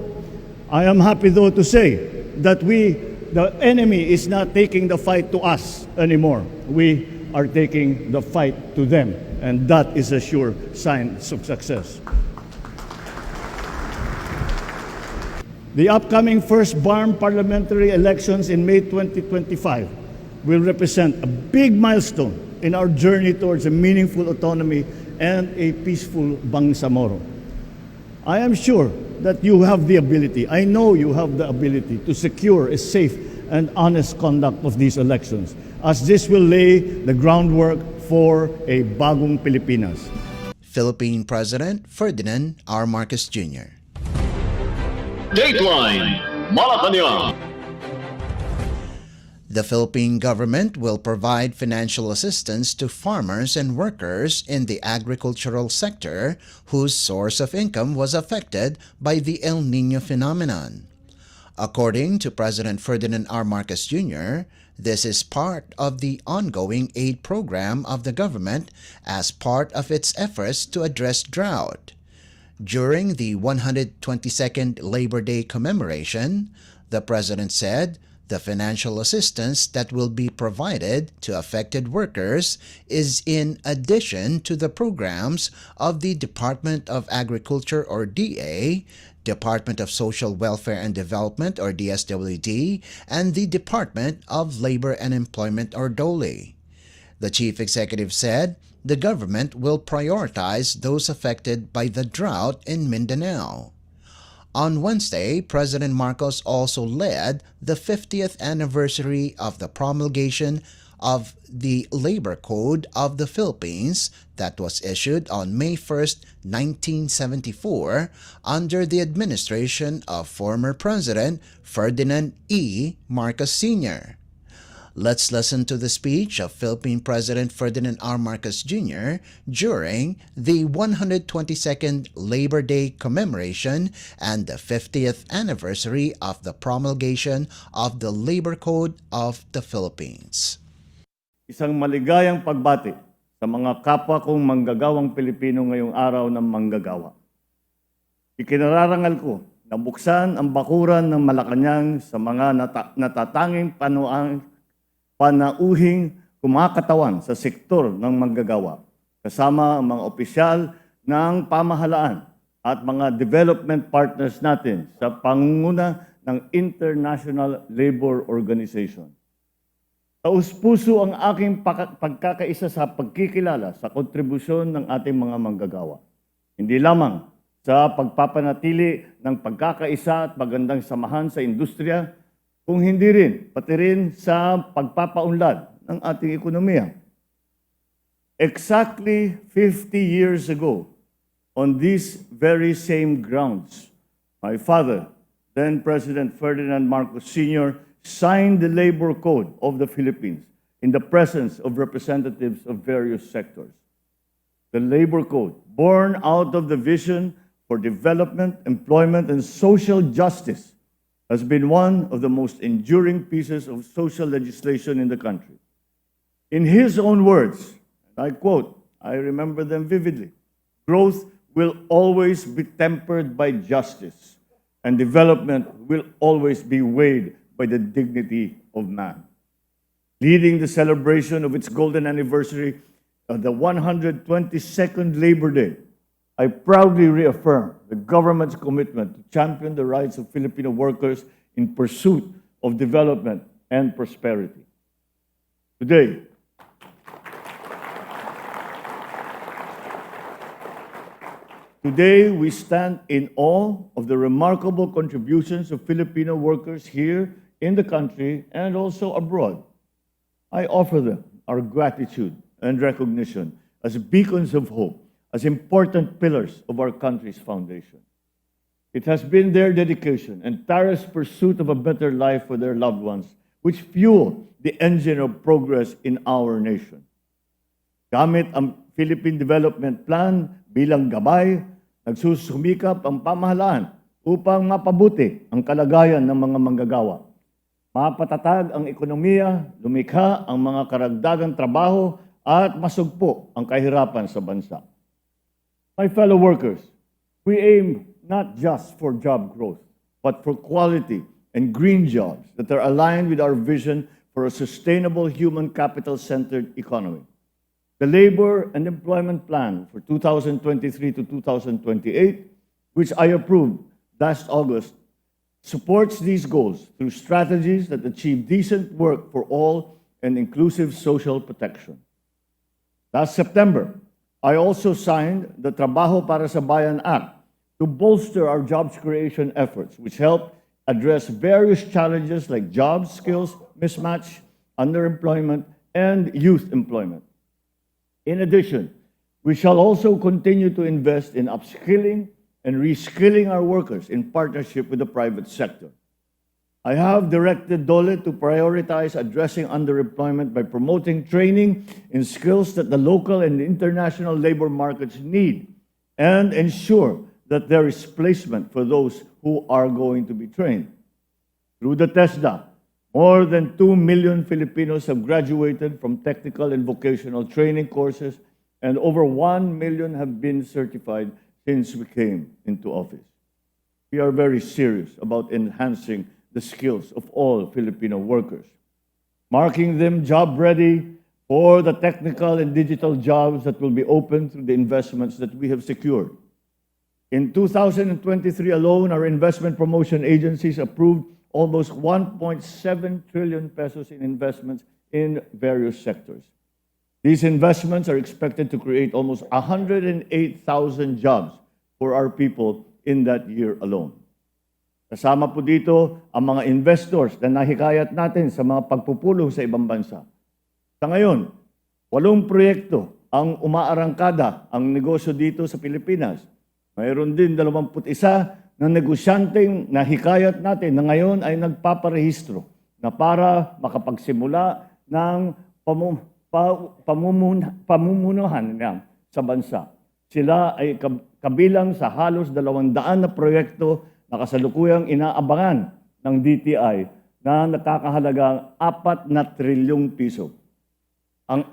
I am happy, though, to say that the enemy is not taking the fight to us anymore. We are taking the fight to them, and that is a sure sign of success. The upcoming first BARM parliamentary elections in May 2025 will represent a big milestone in our journey towards a meaningful autonomy and a peaceful Bangsamoro. I am sure that you have the ability, I know you have the ability to secure a safe and honest conduct of these elections, as this will lay the groundwork for a bagong Pilipinas. Philippine President Ferdinand R. Marcos Jr. Dateline Malacanang. The Philippine government will provide financial assistance to farmers and workers in the agricultural sector whose source of income was affected by the El Niño phenomenon. According to President Ferdinand R. Marcos Jr., this is part of the ongoing aid program of the government as part of its efforts to address drought. During the 122nd Labor Day commemoration, the President said the financial assistance that will be provided to affected workers is in addition to the programs of the Department of Agriculture or DA, Department of Social Welfare and Development or DSWD, and the Department of Labor and Employment or DOLE. The chief executive said the government will prioritize those affected by the drought in Mindanao. On Wednesday, President Marcos also led the 50th anniversary of the promulgation of the Labor Code of the Philippines that was issued on May 1, 1974, under the administration of former President Ferdinand E. Marcos Sr. Let's listen to the speech of Philippine President Ferdinand R. Marcos Jr. during the 122nd Labor Day commemoration and the 50th anniversary of the promulgation of the Labor Code of the Philippines. Isang maligayang pagbati sa mga kapwa kong manggagawang Pilipino ngayong araw ng manggagawa. Ikinararangal ko na buksan ang bakuran ng Malacanang sa mga natatanging panauhing kumakatawan sa sektor ng manggagawa, kasama ang mga opisyal ng pamahalaan at mga development partners natin sa pangunguna ng International Labor Organization. Taus-puso ang aking pagkakaisa sa pagkikilala sa kontribusyon ng ating mga manggagawa. Hindi lamang sa pagpapanatili ng pagkakaisa at magandang samahan sa industriya, kung hindi rin, pati rin sa pagpapaunlad ng ating ekonomiya. Exactly 50 years ago, on these very same grounds, my father, then President Ferdinand Marcos Sr., signed the Labor Code of the Philippines in the presence of representatives of various sectors. The Labor Code, born out of the vision for development, employment, and social justice has been one of the most enduring pieces of social legislation in the country. In his own words, and I quote, I remember them vividly, growth will always be tempered by justice, and development will always be weighed by the dignity of man. Leading the celebration of its golden anniversary of the 122nd Labor Day, I proudly reaffirm the government's commitment to champion the rights of Filipino workers in pursuit of development and prosperity. Today, we stand in awe of the remarkable contributions of Filipino workers here in the country and also abroad. I offer them our gratitude and recognition as beacons of hope, as important pillars of our country's foundation. It has been their dedication and tireless pursuit of a better life for their loved ones which fuel the engine of progress in our nation. Gamit ang Philippine Development Plan bilang gabay, nagsusumikap ang pamahalaan upang mapabuti ang kalagayan ng mga manggagawa. Mapatatag ang ekonomiya, lumikha ang mga karagdagang trabaho at masugpo ang kahirapan sa bansa. My fellow workers, we aim not just for job growth, but for quality and green jobs that are aligned with our vision for a sustainable human capital-centered economy. The Labor and Employment Plan for 2023 to 2028, which I approved last August, supports these goals through strategies that achieve decent work for all and inclusive social protection. Last September, I also signed the Trabajo para sa Bayan Act to bolster our jobs creation efforts, which help address various challenges like job skills mismatch, underemployment, and youth employment. In addition, we shall also continue to invest in upskilling and reskilling our workers in partnership with the private sector. I have directed DOLE to prioritize addressing underemployment by promoting training in skills that the local and international labor markets need and ensure that there is placement for those who are going to be trained. Through the TESDA, more than 2 million Filipinos have graduated from technical and vocational training courses, and over 1 million have been certified since we came into office. We are very serious about enhancing the skills of all Filipino workers, marking them job-ready for the technical and digital jobs that will be opened through the investments that we have secured. In 2023 alone, our investment promotion agencies approved almost 1.7 trillion pesos in investments in various sectors. These investments are expected to create almost 108,000 jobs for our people in that year alone. Kasama po dito ang mga investors na nahikayat natin sa mga pagpupulong sa ibang bansa. Sa ngayon, 8 proyekto ang umaarangkada ang negosyo dito sa Pilipinas. Mayroon din 21 na negosyanteng nahikayat natin na ngayon ay nagpaparehistro na para makapagsimula ng pamumunuhan sa bansa. Sila ay kabilang sa halos 200 na proyekto na kasalukuyang inaabangan ng DTI na nakakahalagang 4 na trilyong piso. Ang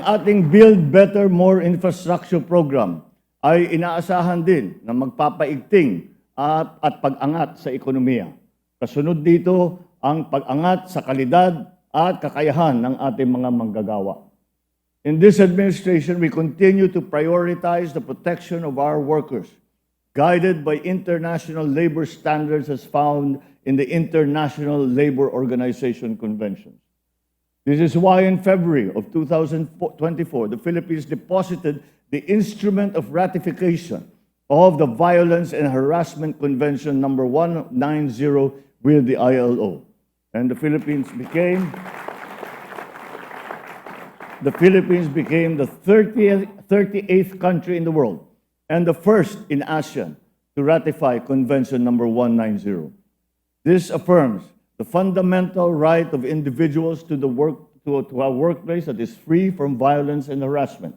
ating Build Better More Infrastructure Program ay inaasahan din na magpapaigting at pag-angat sa ekonomiya. Kasunod dito ang pag-angat sa kalidad at kakayahan ng ating mga manggagawa. In this administration, we continue to prioritize the protection of our workers, guided by international labor standards as found in the International Labor Organization Convention. This is why in February of 2024, the Philippines deposited the Instrument of Ratification of the Violence and Harassment Convention number 190 with the ILO. And the Philippines became the 38th country in the world and the first in ASEAN to ratify Convention number 190. This affirms the fundamental right of individuals to a workplace that is free from violence and harassment.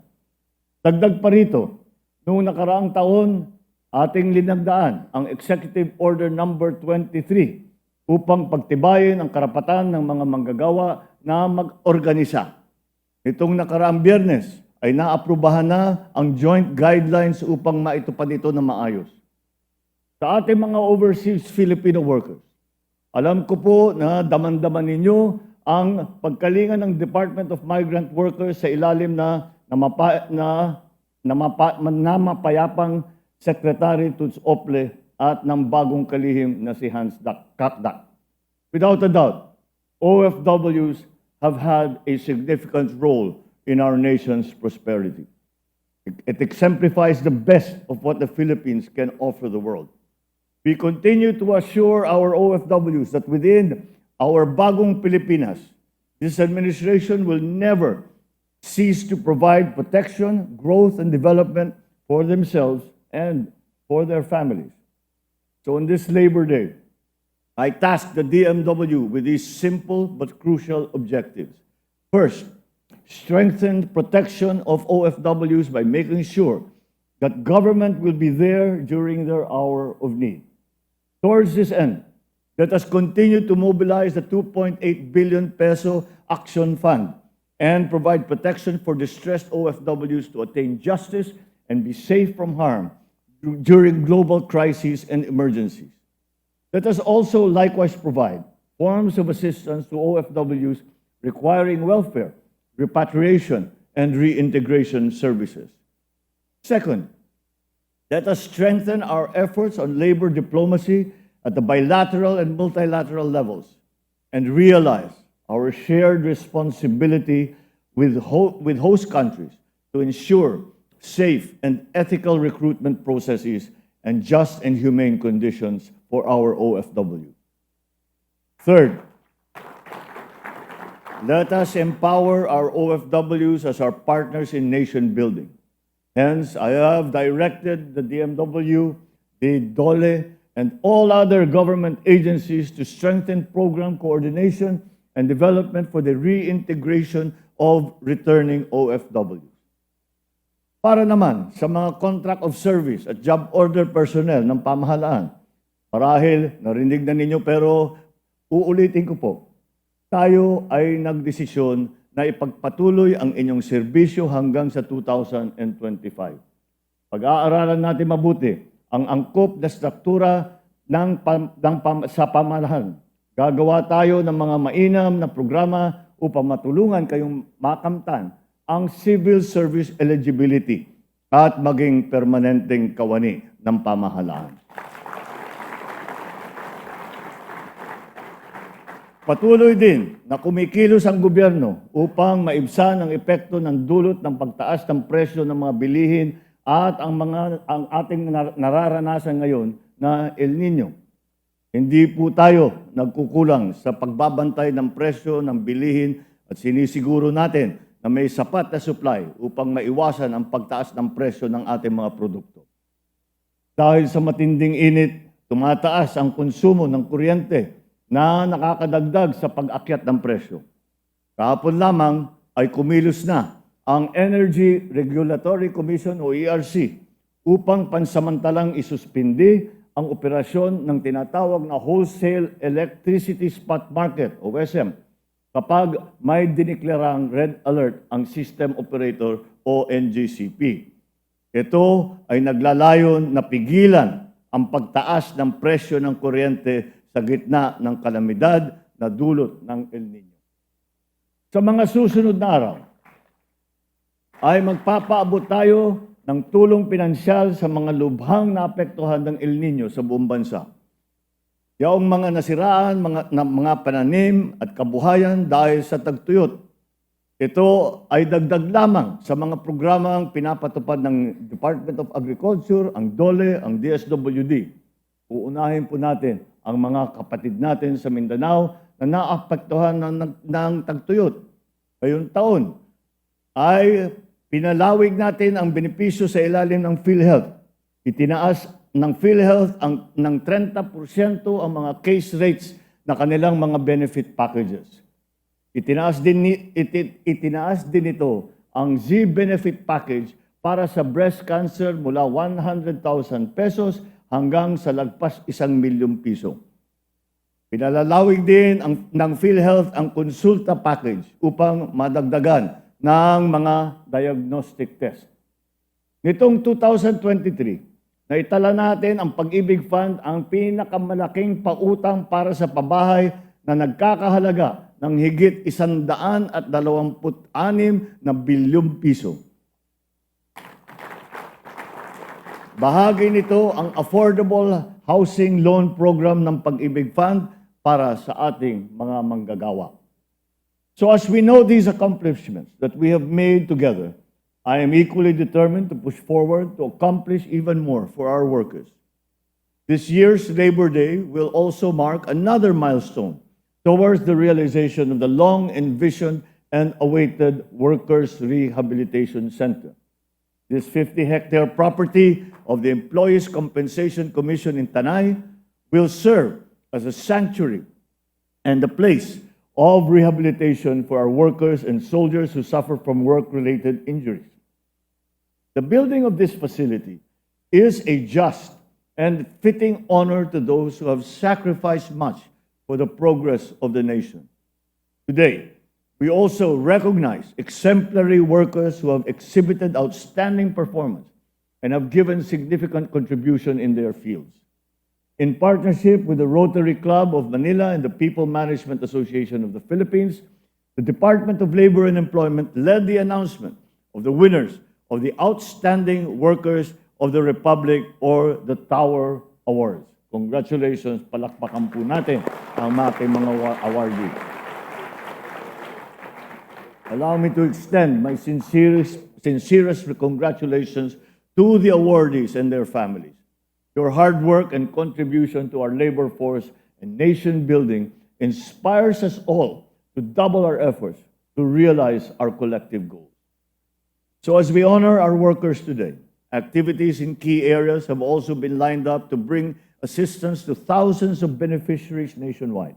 Dagdag pa rito, noong nakaraang taon ating linagdaan ang Executive Order Number 23 upang pagtibayin ang karapatan ng mga manggagawa na mag-organisa. Nitong nakaraang Biyernes ay naaprubahan na ang joint guidelines upang maitupad ito na maayos. Sa ating mga overseas Filipino workers, alam ko po na daman-daman ninyo ang pagkalingan ng Department of Migrant Workers sa ilalim na mapayapang Secretary Tuts Ople at ng bagong kalihim na si Hans Kakdak. Without a doubt, OFWs have had a significant role in our nation's prosperity. It exemplifies the best of what the Philippines can offer the world. We continue to assure our OFWs that within our bagong Pilipinas, this administration will never cease to provide protection, growth, and development for themselves and for their families. So on this Labor Day, I task the DMW with these simple but crucial objectives. First, strengthen protection of OFWs by making sure that government will be there during their hour of need. Towards this end, let us continue to mobilize the 2.8 billion peso Action Fund and provide protection for distressed OFWs to attain justice and be safe from harm during global crises and emergencies. Let us also likewise provide forms of assistance to OFWs requiring welfare, repatriation, and reintegration services. Second, let us strengthen our efforts on labor diplomacy at the bilateral and multilateral levels and realize our shared responsibility with host countries to ensure safe and ethical recruitment processes and just and humane conditions for our OFW. Third, let us empower our OFWs as our partners in nation building. Hence, I have directed the DMW, the DOLE, and all other government agencies to strengthen program coordination and development for the reintegration of returning OFWs. Para naman sa mga contract of service at job order personnel ng pamahalaan, marahil narinig na ninyo pero uulitin ko po, tayo ay nagdesisyon na ipagpatuloy ang inyong serbisyo hanggang sa 2025. Pag-aaralan natin mabuti ang angkop na struktura sa pamahalaan. Gagawa tayo ng mga mainam na programa upang matulungan kayong makamtan ang civil service eligibility at maging permanenteng kawani ng pamahalaan. Patuloy din na kumikilos ang gobyerno upang maibsan ang epekto ng dulot ng pagtaas ng presyo ng mga bilihin at ang ating nararanasan ngayon na El Nino. Hindi po tayo nagkukulang sa pagbabantay ng presyo ng bilihin at sinisiguro natin na may sapat na supply upang maiwasan ang pagtaas ng presyo ng ating mga produkto. Dahil sa matinding init, tumataas ang konsumo ng kuryente na nakakadagdag sa pag-akyat ng presyo. Kahapon lamang ay kumilos na ang Energy Regulatory Commission o ERC upang pansamantalang isuspindi ang operasyon ng tinatawag na Wholesale Electricity Spot Market o WESM kapag may diniklarang red alert ang system operator o NGCP. Ito ay naglalayon na pigilan ang pagtaas ng presyo ng kuryente sa gitna ng kalamidad na dulot ng El Nino. Sa mga susunod na araw, ay magpapaabot tayo ng tulong pinansyal sa mga lubhang naapektuhan ng El Nino sa buong bansa. Yaong mga nasiraan, mga pananim at kabuhayan dahil sa tagtuyot. Ito ay dagdag lamang sa mga programang pinapatupad ng Department of Agriculture, ang DOLE, ang DSWD. Uunahin po natin ang mga kapatid natin sa Mindanao na naapektuhan ng tagtuyot. Ngayong taon ay pinalawig natin ang benepisyo sa ilalim ng PhilHealth. Itinaas ng PhilHealth ng 30% ang mga case rates na kanilang mga benefit packages. Itinaas din ito ang Z-Benefit Package para sa breast cancer mula 100,000 pesos hanggang sa lagpas 1,000,000 piso. Pinalalawig din ng PhilHealth ang konsulta package upang madagdagan ng mga diagnostic test. Nitong 2023, naitala natin ang Pag-ibig Fund, ang pinakamalaking pautang para sa pabahay na nagkakahalaga ng higit 126 na bilyong piso. Bahagi nito ang Affordable Housing Loan Program ng Pag-ibig Fund para sa ating mga manggagawa. So as we know these accomplishments that we have made together, I am equally determined to push forward to accomplish even more for our workers. This year's Labor Day will also mark another milestone towards the realization of the long-envisioned and awaited Workers' Rehabilitation Center. This 50-hectare property of the Employees' Compensation Commission in Tanay will serve as a sanctuary and a place of rehabilitation for our workers and soldiers who suffer from work-related injuries. The building of this facility is a just and fitting honor to those who have sacrificed much for the progress of the nation. Today, we also recognize exemplary workers who have exhibited outstanding performance and have given significant contribution in their fields. In partnership with the Rotary Club of Manila and the People Management Association of the Philippines, the Department of Labor and Employment led the announcement of the winners of the Outstanding Workers of the Republic or the Tower Awards. Congratulations, palakpakan po natin ang ating mga awardees. Allow me to extend my sincerest congratulations to the awardees and their families. Your hard work and contribution to our labor force and nation building inspires us all to double our efforts to realize our collective goals. So as we honor our workers today, activities in key areas have also been lined up to bring assistance to thousands of beneficiaries nationwide.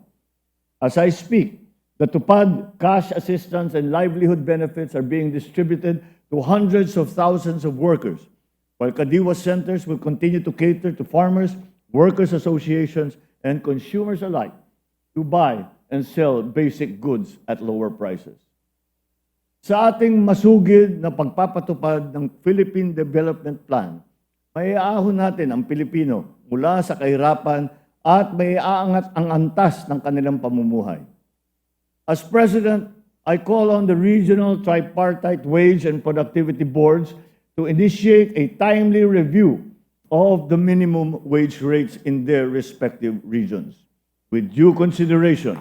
As I speak, the TUPAD cash assistance and livelihood benefits are being distributed to hundreds of thousands of workers, while Kadiwa centers will continue to cater to farmers, workers' associations, and consumers alike to buy and sell basic goods at lower prices. Sa ating masugid na pagpapatupad ng Philippine Development Plan, may aahon natin ang Pilipino mula sa kahirapan at may aangat ang antas ng kanilang pamumuhay. As President, I call on the regional tripartite wage and productivity boards to initiate a timely review of the minimum wage rates in their respective regions with due consideration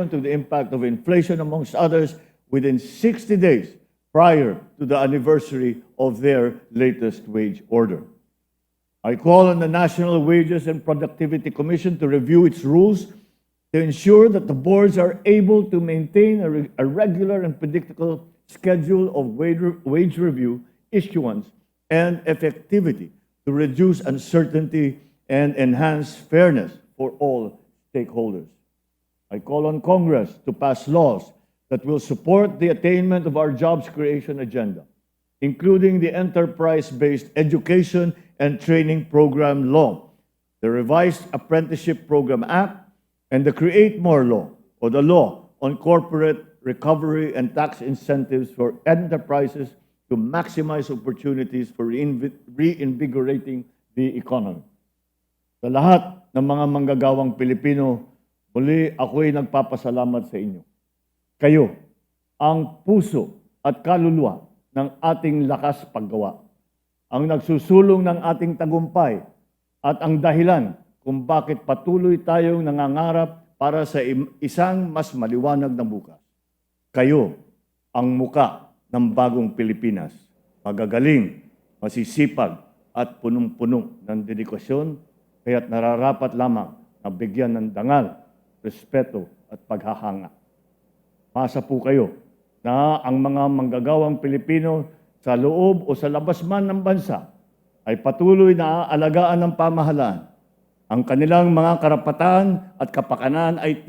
to the impact of inflation, amongst others, within 60 days prior to the anniversary of their latest wage order. I call on the National Wages and Productivity Commission to review its rules to ensure that the boards are able to maintain a regular and predictable schedule of wage review, issuance, and effectivity to reduce uncertainty and enhance fairness for all stakeholders. I call on Congress to pass laws that will support the attainment of our jobs creation agenda, including the Enterprise-Based Education and Training Program Law, the Revised Apprenticeship Program Act, and the Create More Law, or the Law on Corporate Recovery and Tax Incentives for Enterprises to maximize opportunities for reinvigorating the economy. Sa lahat ng mga manggagawang Pilipino, muli ako'y nagpapasalamat sa inyo. Kayo, ang puso at kaluluwa ng ating lakas paggawa, ang nagsusulong ng ating tagumpay at ang dahilan kung bakit patuloy tayong nangangarap para sa isang mas maliwanag na bukas. Kayo ang muka ng bagong Pilipinas, magagaling, masisipag at punong-puno ng dedikasyon, kaya't nararapat lamang na bigyan ng dangal, respeto at paghahanga. Masa po kayo na ang mga manggagawang Pilipino sa loob o sa labas man ng bansa ay patuloy na aalagaan ng pamahalaan. Ang kanilang mga karapatan at kapakanan ay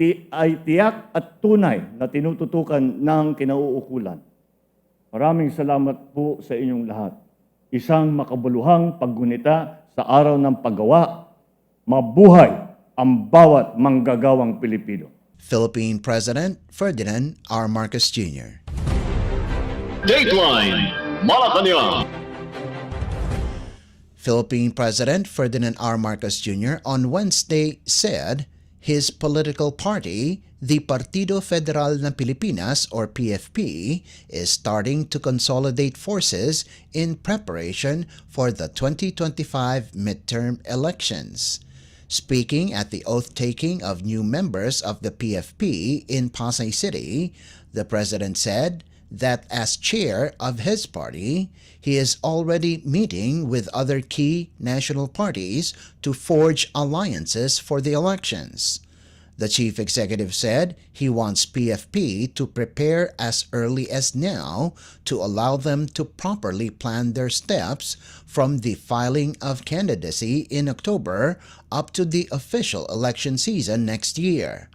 tiyak at tunay na tinututukan ng kinauukulan. Maraming salamat po sa inyong lahat. Isang makabuluhang paggunita sa araw ng paggawa. Mabuhay ang bawat manggagawang Pilipino. Philippine President Ferdinand R. Marcos Jr. Dateline Malacanang. Philippine President Ferdinand R. Marcos Jr. on Wednesday said his political party, the Partido Federal ng Pilipinas or PFP, is starting to consolidate forces in preparation for the 2025 midterm elections. Speaking at the oath-taking of new members of the PFP in Pasay City, the president said that as chair of his party, he is already meeting with other key national parties to forge alliances for the elections. The chief executive said he wants PFP to prepare as early as now to allow them to properly plan their steps from the filing of candidacy in October up to the official election season next year.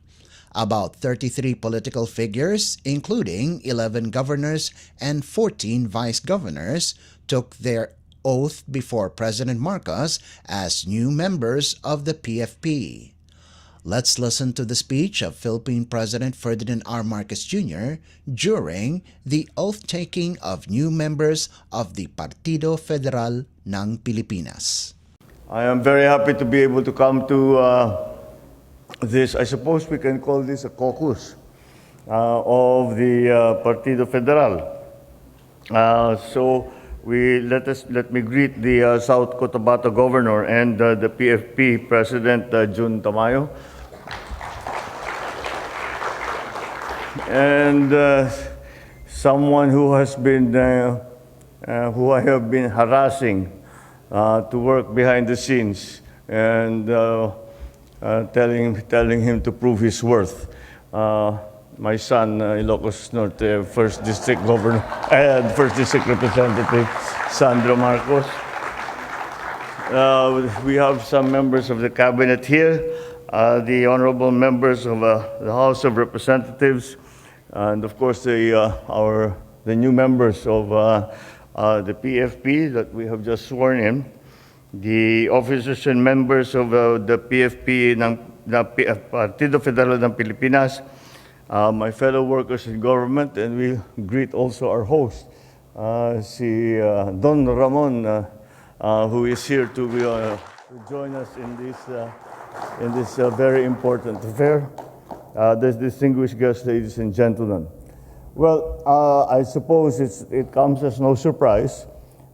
About 33 political figures, including 11 governors and 14 vice governors, took their oath before President Marcos as new members of the PFP. Let's listen to the speech of Philippine President Ferdinand R. Marcos Jr. during the oath-taking of new members of the Partido Federal ng Pilipinas. I am very happy to be able to come to this, I suppose we can call this a caucus of the Partido Federal. So let me greet the South Cotabato Governor and the PFP President Jun Tamayo. And someone who has been, who I have been harassing to work behind the scenes and telling him to prove his worth. My son, Ilocos Norte, First District Governor, First District Representative Sandro Marcos. We have some members of the cabinet here, the honorable members of the House of Representatives, and of course the new members of the PFP that we have just sworn in, the officers and members of the PFP ng Partido Federal ng Pilipinas, my fellow workers in government, and we greet also our host, si Don Ramon, who is here to join us in this very important affair. This distinguished guests, ladies and gentlemen. Well, I suppose it comes as no surprise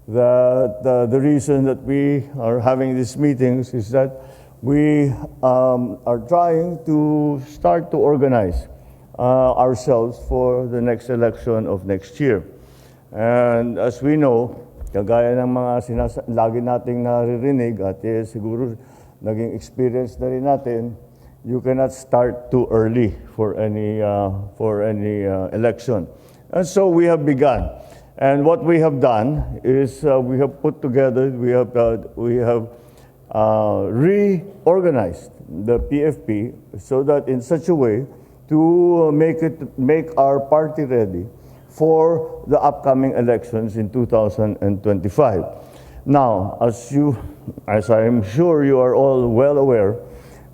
that the reason that we are having these meetings is that we are trying to start to organize ourselves for the next election of next year. And as we know, kagaya ng mga lagi nating naririnig at siguro naging experience na rin natin, you cannot start too early for any election. And so we have begun. And what we have done is we have put together, we have reorganized the PFP so that in such a way to make our party ready for the upcoming elections in 2025. Now, as I am sure you are all well aware,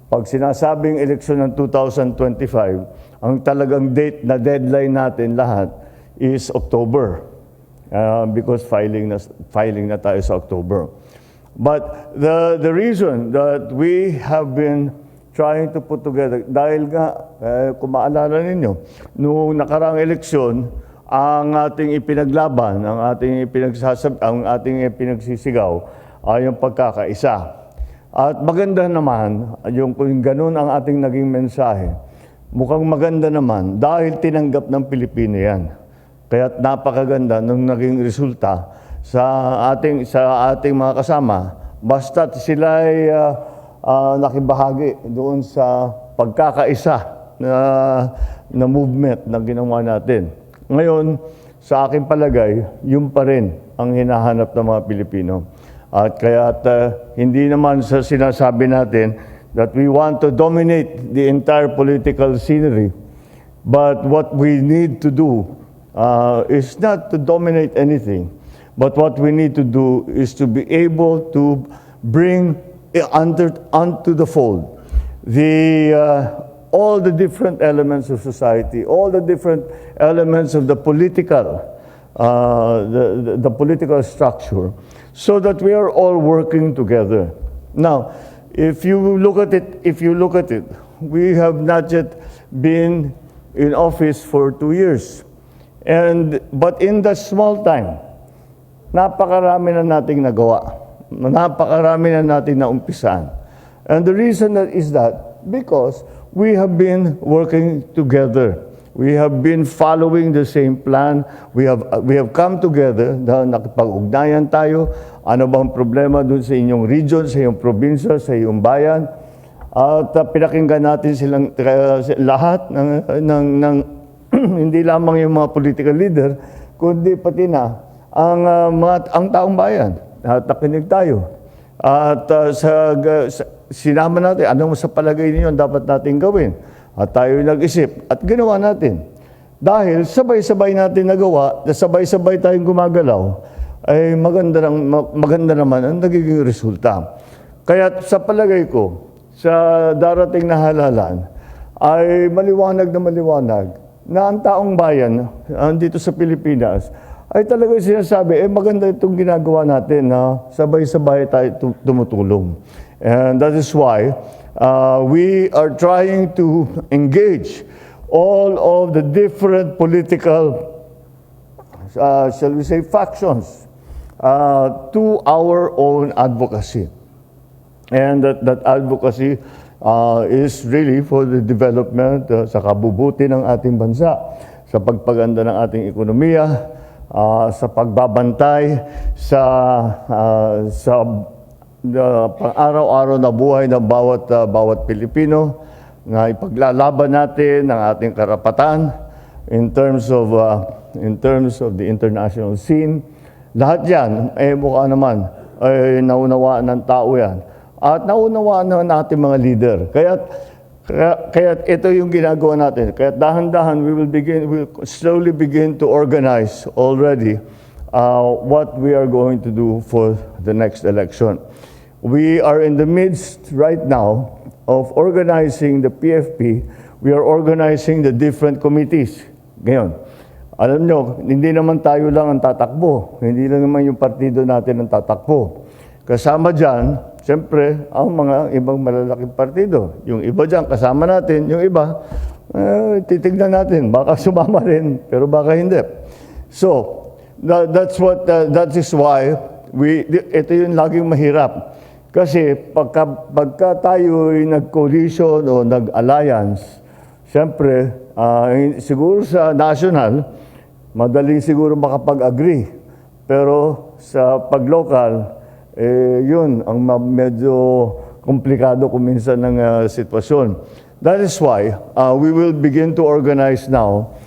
pag sinasabing eleksyon ng 2025, ang talagang date na deadline natin lahat is October. Because filing na tayo sa October. But the reason that we have been trying to put together, dahil nga, kung maalala ninyo, noong nakaraang eleksyon, ang ating ipinaglaban, ang ating pinagsisigaw ay yung pagkakaisa. At maganda naman, yung kung ganun ang ating naging mensahe, mukhang maganda naman dahil tinanggap ng Pilipino yan. Kaya't napakaganda nung naging resulta sa ating mga kasama, basta't sila ay nakibahagi doon sa pagkakaisa na movement na ginawa natin. Ngayon, sa aking palagay, yun pa rin ang hinahanap ng mga Pilipino. At kaya't hindi naman sa sinasabi natin that we want to dominate the entire political scenery, but what we need to do is not to dominate anything, but what we need to do is to be able to bring onto the fold all the different elements of society, all the different elements of the political, the political structure, so that we are all working together. Now, if you look at it, we have not yet been in office for 2 years. But in that small time, napakarami na nating nagawa. Napakarami na nating naumpisan. And the reason that is that because we have been working together. We have been following the same plan. We have come together na nakipag-ugnayan tayo. Ano bang problema dun sa inyong region, sa iyong probinsya, sa iyong bayan? At pinakinggan natin silang lahat ng hindi lamang yung mga political leader, kundi pati na ang taong bayan. At nakinig tayo. At sinama natin, ano sa palagay ninyo dapat natin gawin? At tayo nag-isip at ginawa natin. Dahil sabay-sabay natin nagawa, sabay-sabay tayong gumagalaw, ay maganda naman ang nagiging resulta. Kaya sa palagay ko, sa darating na halalan, ay maliwanag na ang taong bayan dito sa Pilipinas ay talaga sinasabi, maganda itong ginagawa natin na sabay-sabay tayo tumutulong. And that is why we are trying to engage all of the different political, shall we say, factions to our own advocacy. And that advocacy is really for the development, sa kabubuti ng ating bansa, sa pagpaganda ng ating ekonomiya, sa pagbabantay sa pang-araw-araw na buhay ng bawat Pilipino, na ipaglalaban natin ang ating karapatan in terms of the international scene. Lahat yan, mukha naman, naunawaan ng tao yan. At naunawaan na natin mga leader. Kaya ito yung ginagawa natin. Kaya dahan-dahan we'll slowly begin to organize already what we are going to do for the next election. We are in the midst right now of organizing the PFP. We are organizing the different committees. Ngayon, alam nyo, hindi naman tayo lang ang tatakbo. Hindi lang naman yung partido natin ang tatakbo. Kasama dyan, siyempre, ang mga ibang malalaking partido. Yung iba dyan, kasama natin. Yung iba, titignan natin. Baka sumama rin, pero baka hindi. So, that is why ito yung laging mahirap. Kasi pagka tayo ay nag-coalition o nag-alliance, siyempre, siguro sa national, madaling siguro makapag-agree. Pero sa pag-local, yun ang medyo komplikado kung minsan ng sitwasyon. That is why we will begin to organize now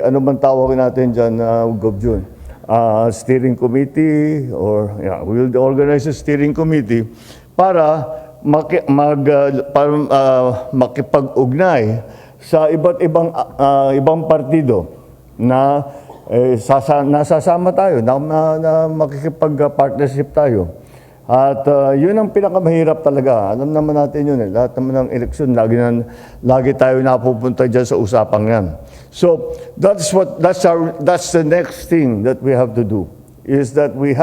ano man tawagin natin dyan, Gov. June, steering committee, or we will organize a steering committee para makipag-ugnay sa iba't ibang partido na nasasama tayo, na makikipag-partnership tayo. At yun ang pinakamahirap talaga. Alam naman natin yun. Lahat naman ng eleksyon, lagi tayo napupunta dyan sa usapang yan. So that's the next thing that we have to do, is that we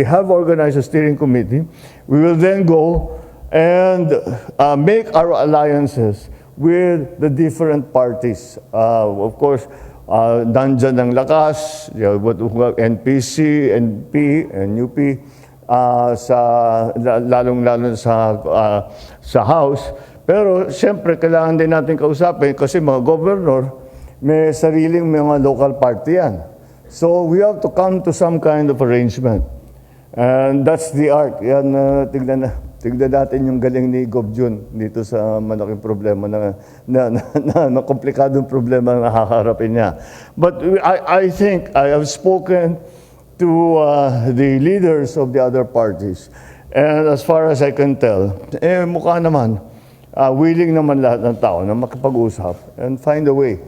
have organized a steering committee. We will then go and make our alliances with the different parties. Of course, nandyan ang lakas, NPC, NP, NUP, lalong-lalo sa House. Pero siyempre, kailangan din natin kausapin kasi mga governor, may sariling mga local party yan. So we have to come to some kind of arrangement. And that's the art. Yan, tignan natin yung galing ni Gov. June dito sa malaking problema na komplikadong problema na nakakaharapin niya. But I think I have spoken to the leaders of the other parties. And as far as I can tell, mukha naman willing naman lahat ng tao na makipag-usap and find a way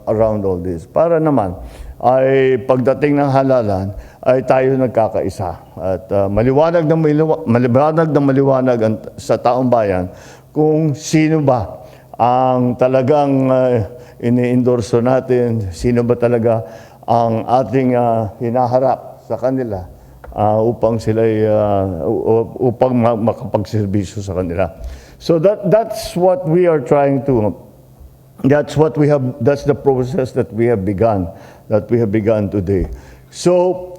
around all this. Para naman ay pagdating ng halalan ay tayo nagkakaisa at maliwanag sa taong bayan kung sino ba ang talagang ini-endorso natin, sino ba talaga ang ating hinaharap sa kanila upang makapagserbisyo sa kanila. So that's what we are trying to. That's the process that we have begun today. So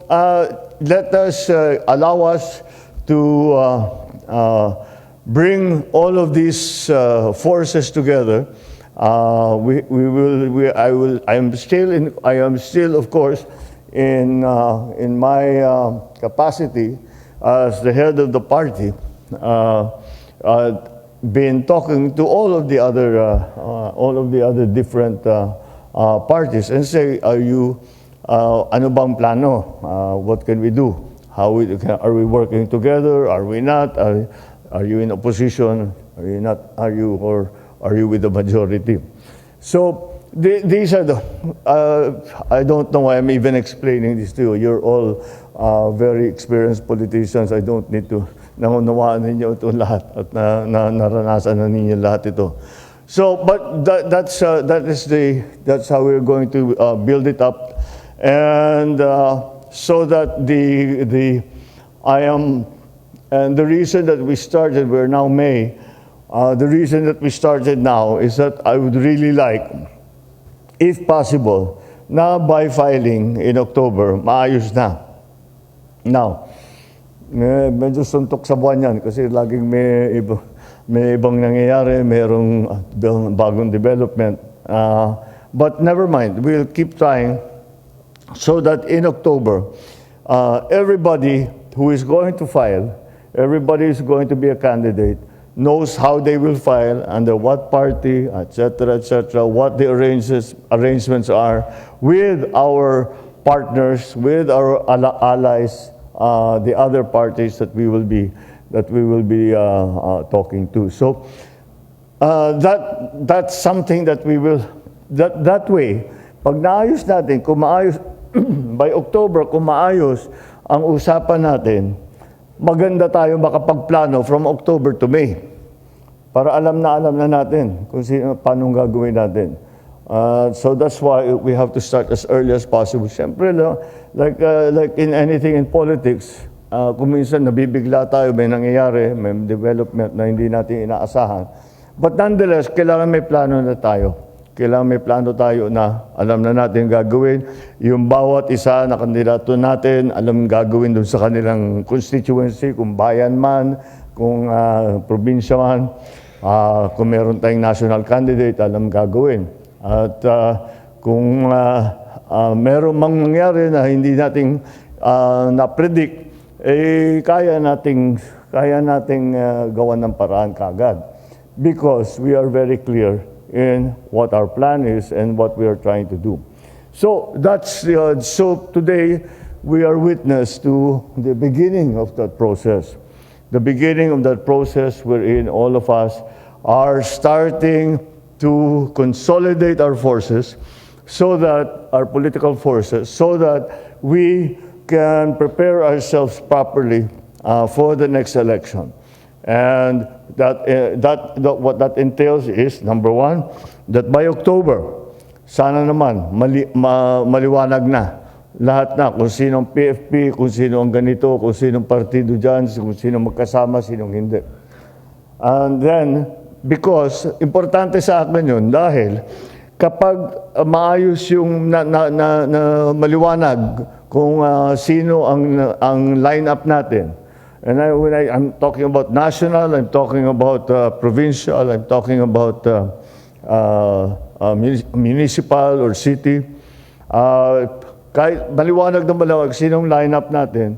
let us allow us to bring all of these forces together. I am still, of course, in my capacity as the head of the party, been talking to all of the other different parties and say, ano bang plano? What can we do? Are we working together? Are we not? Are you in opposition? Are you not? Are you with the majority? So these are the. I don't know why I'm even explaining this to you. You're all very experienced politicians. I don't need to. Naunawaan ninyo ito lahat at naranasan na ninyo lahat ito. So, but that's how we're going to build it up, and so that and the reason that we started, we're now May. The reason that we started now is that I would really like, if possible, na by filing in October, maayos na. Now, medyo suntok sa buwan yan kasi laging may ibang nangyayari, mayroong bagong development. But never mind, we'll keep trying so that in October, everybody who is going to file, everybody who is going to be a candidate, knows how they will file, under what party, etc., what the arrangements are with our partners, with our allies, the other parties that we will be talking to. So that's something that we will that way. Pag naayos natin, kung maayos by October, kung maayos ang usapan natin, maganda tayo makapagplano from October to May. Para alam na natin kung paano gagawin natin. So that's why we have to start as early as possible. Siyempre, like in anything in politics, kung minsan nabibigla tayo, may nangyayari, may development na hindi natin inaasahan. But nonetheless, kailangan may plano na tayo. Kailangan may plano tayo na alam na natin gagawin. Yung bawat isa na kandidato natin, alam gagawin doon sa kanilang constituency, kung bayan man, kung probinsya man, kung meron tayong national candidate, alam gagawin. At kung meron mang nangyari na hindi nating na-predict, kaya nating gawan ng paraan kagad. Because we are very clear in what our plan is and what we are trying to do. So so today we are witness to the beginning of that process. The beginning of that process wherein all of us are starting to consolidate our forces, so that our political forces, so that we can prepare ourselves properly for the next election. And what that entails is, number one, that by October, sana naman maliwanag na lahat na kung sinong PFP, kung sino ang ganito, kung sinong partido dyan, kung sinong magkasama, sinong hindi. And then, because importante sa akin yun dahil kapag maayos yung maliwanag kung sino ang line-up natin. And when I'm talking about national, I'm talking about provincial, I'm talking about municipal or city. Kahit maliwanag na malawag sinong line-up natin,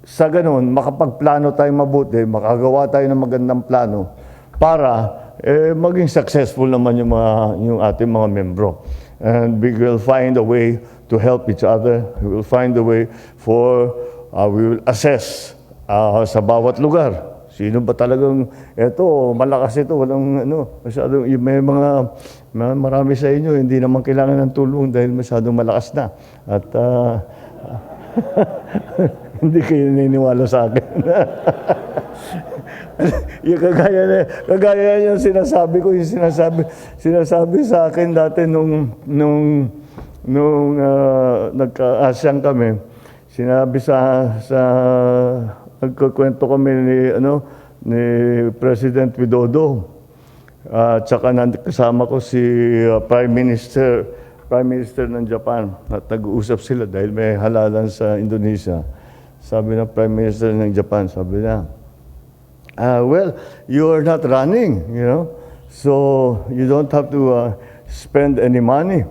sa ganun, makapagplano tayong mabuti, makagawa tayo ng magandang plano para maging successful naman yung ating mga membro. And we will find a way to help each other. We will find a way we will assess sa bawat lugar. Sino ba talagang, eto, malakas ito, walang masyadong, may marami sa inyo, hindi naman kailangan ng tulong dahil masyadong malakas na. At hindi kayo naniniwala sa akin. Yung kagaya yung sinasabi ko, yung sinasabi sa akin dati nung nagka-asyang kami, sinabi nagkukwento kami ni President Widodo, at saka kasama ko si Prime Minister ng Japan, at nag-uusap sila dahil may halalan sa Indonesia. Sabi ng Prime Minister ng Japan, sabi niya, well, you are not running, so you don't have to spend any money.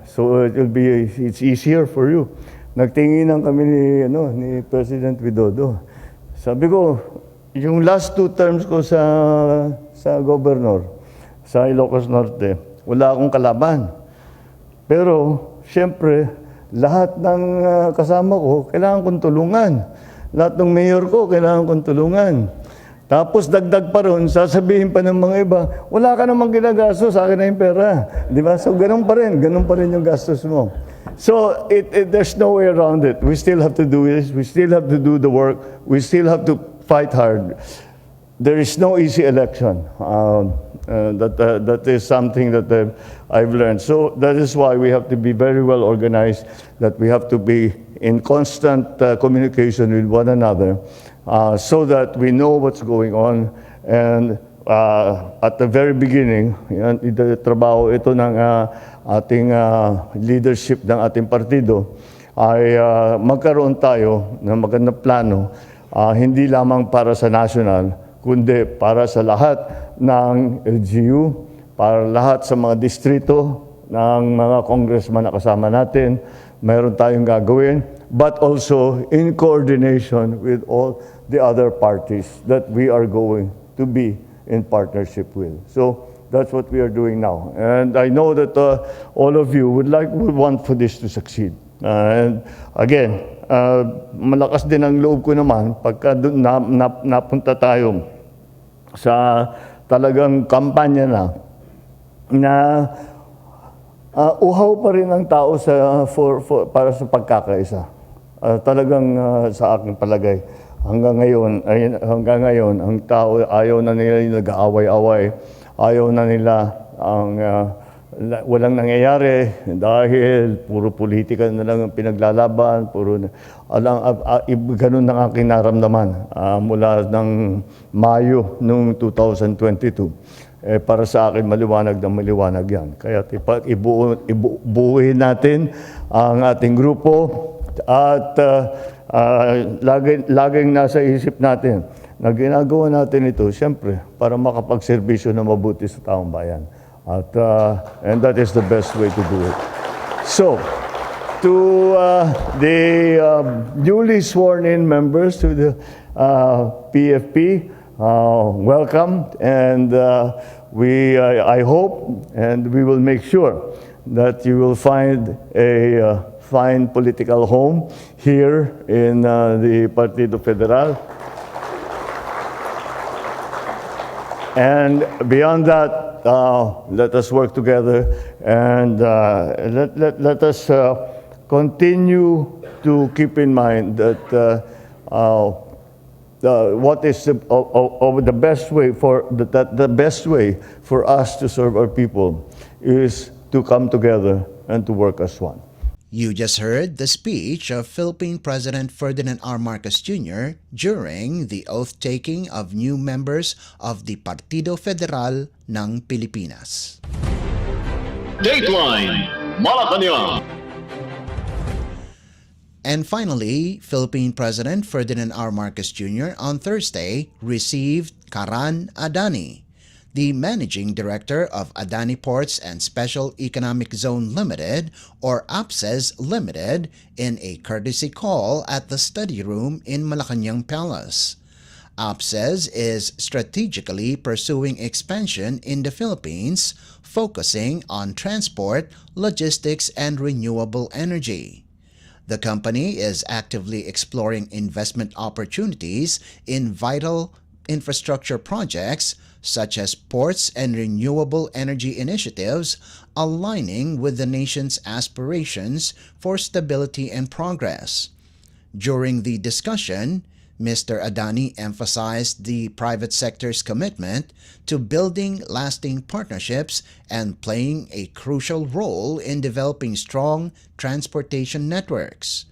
So it's easier for you. Nagtinginan kami ni President Widodo. Sabi ko, yung last 2 terms ko sa governor, sa Ilocos Norte, wala akong kalaban. Pero, siyempre, lahat ng kasama ko, kailangan kong tulungan. Lahat ng mayor ko, kailangan kong tulungan. Tapos dagdag pa ron, sasabihin pa ng mga iba, wala ka namang ginagastos, sa akin na yung pera. Di ba? So ganun pa rin yung gastos mo. So there's no way around it. We still have to do this. We still have to do the work. We still have to fight hard. There is no easy election. That is something that I've learned. So that is why we have to be very well organized, that we have to be in constant communication with one another, so that we know what's going on. And at the very beginning, trabaho ito ng ating leadership ng ating partido, ay magkaroon tayo ng magandang plano, hindi lamang para sa national, kundi para sa lahat ng LGU, para lahat sa mga distrito ng mga congressman na kasama natin. Mayroon tayong gagawin, but also in coordination with all the other parties that we are going to be in partnership with. So that's what we are doing now. And I know that all of you would want for this to succeed. And again, malakas din ang loob ko naman pagka napunta tayo sa talagang kampanya na uhaw pa rin ang tao para sa pagkakaisa. Talagang sa aking palagay, hanggang ngayon ang tao ayaw na nila yung nag-aaway-away, ayaw na nila ang walang nangyayari dahil puro politika na lang ang pinaglalaban, ganun ang aking naramdaman mula ng Mayo noong 2022. Para sa akin, maliwanag yan. Kaya ibuuhin natin ang ating grupo at laging nasa isip natin na ginagawa natin ito, siyempre, para makapagserbisyo na mabuti sa taong bayan. And that is the best way to do it. So, to the newly sworn-in members to the PFP, welcome, and I hope and we will make sure that you will find a fine political home here in the Partido Federal. And beyond that, let us work together and let us continue to keep in mind that what is the best way for us to serve our people is to come together and to work as one. You just heard the speech of Philippine President Ferdinand R. Marcos Jr. during the oath-taking of new members of the Partido Federal ng Pilipinas. Dateline Malacanang. And finally, Philippine President Ferdinand R. Marcos Jr. on Thursday received Karan Adani, the Managing Director of Adani Ports and Special Economic Zone Limited, or APSEZ Limited, in a courtesy call at the study room in Malacanang Palace. APSEZ is strategically pursuing expansion in the Philippines, focusing on transport, logistics, and renewable energy. The company is actively exploring investment opportunities in vital infrastructure projects such as ports and renewable energy initiatives, aligning with the nation's aspirations for stability and progress. During the discussion, Mr. Adani emphasized the private sector's commitment to building lasting partnerships and playing a crucial role in developing strong transportation networks.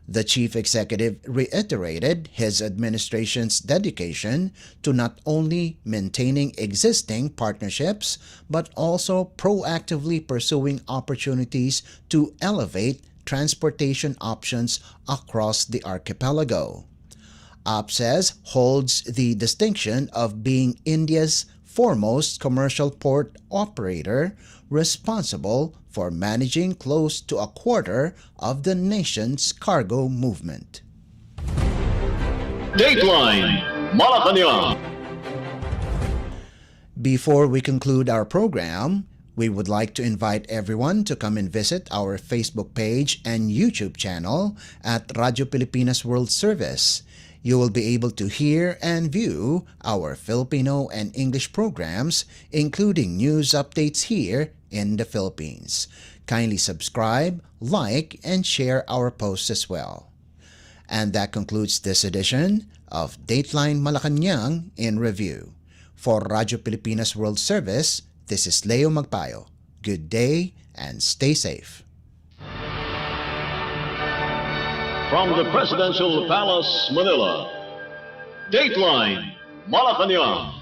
The chief executive reiterated his administration's dedication to not only maintaining existing partnerships but also proactively pursuing opportunities to elevate transportation options across the archipelago. APSEZ holds the distinction of being India's foremost commercial port operator, responsible for managing close to a quarter of the nation's cargo movement. Dateline Malacanang. Before we conclude our program, we would like to invite everyone to come and visit our Facebook page and YouTube channel at Radyo Pilipinas World Service. You will be able to hear and view our Filipino and English programs, including news updates here in the Philippines. Kindly subscribe, like, and share our posts as well. And that concludes this edition of Dateline Malacanang in Review. For Radyo Pilipinas World Service, this is Leo Magpayo. Good day and stay safe. From the Presidential Palace, Manila, Dateline Malacanang.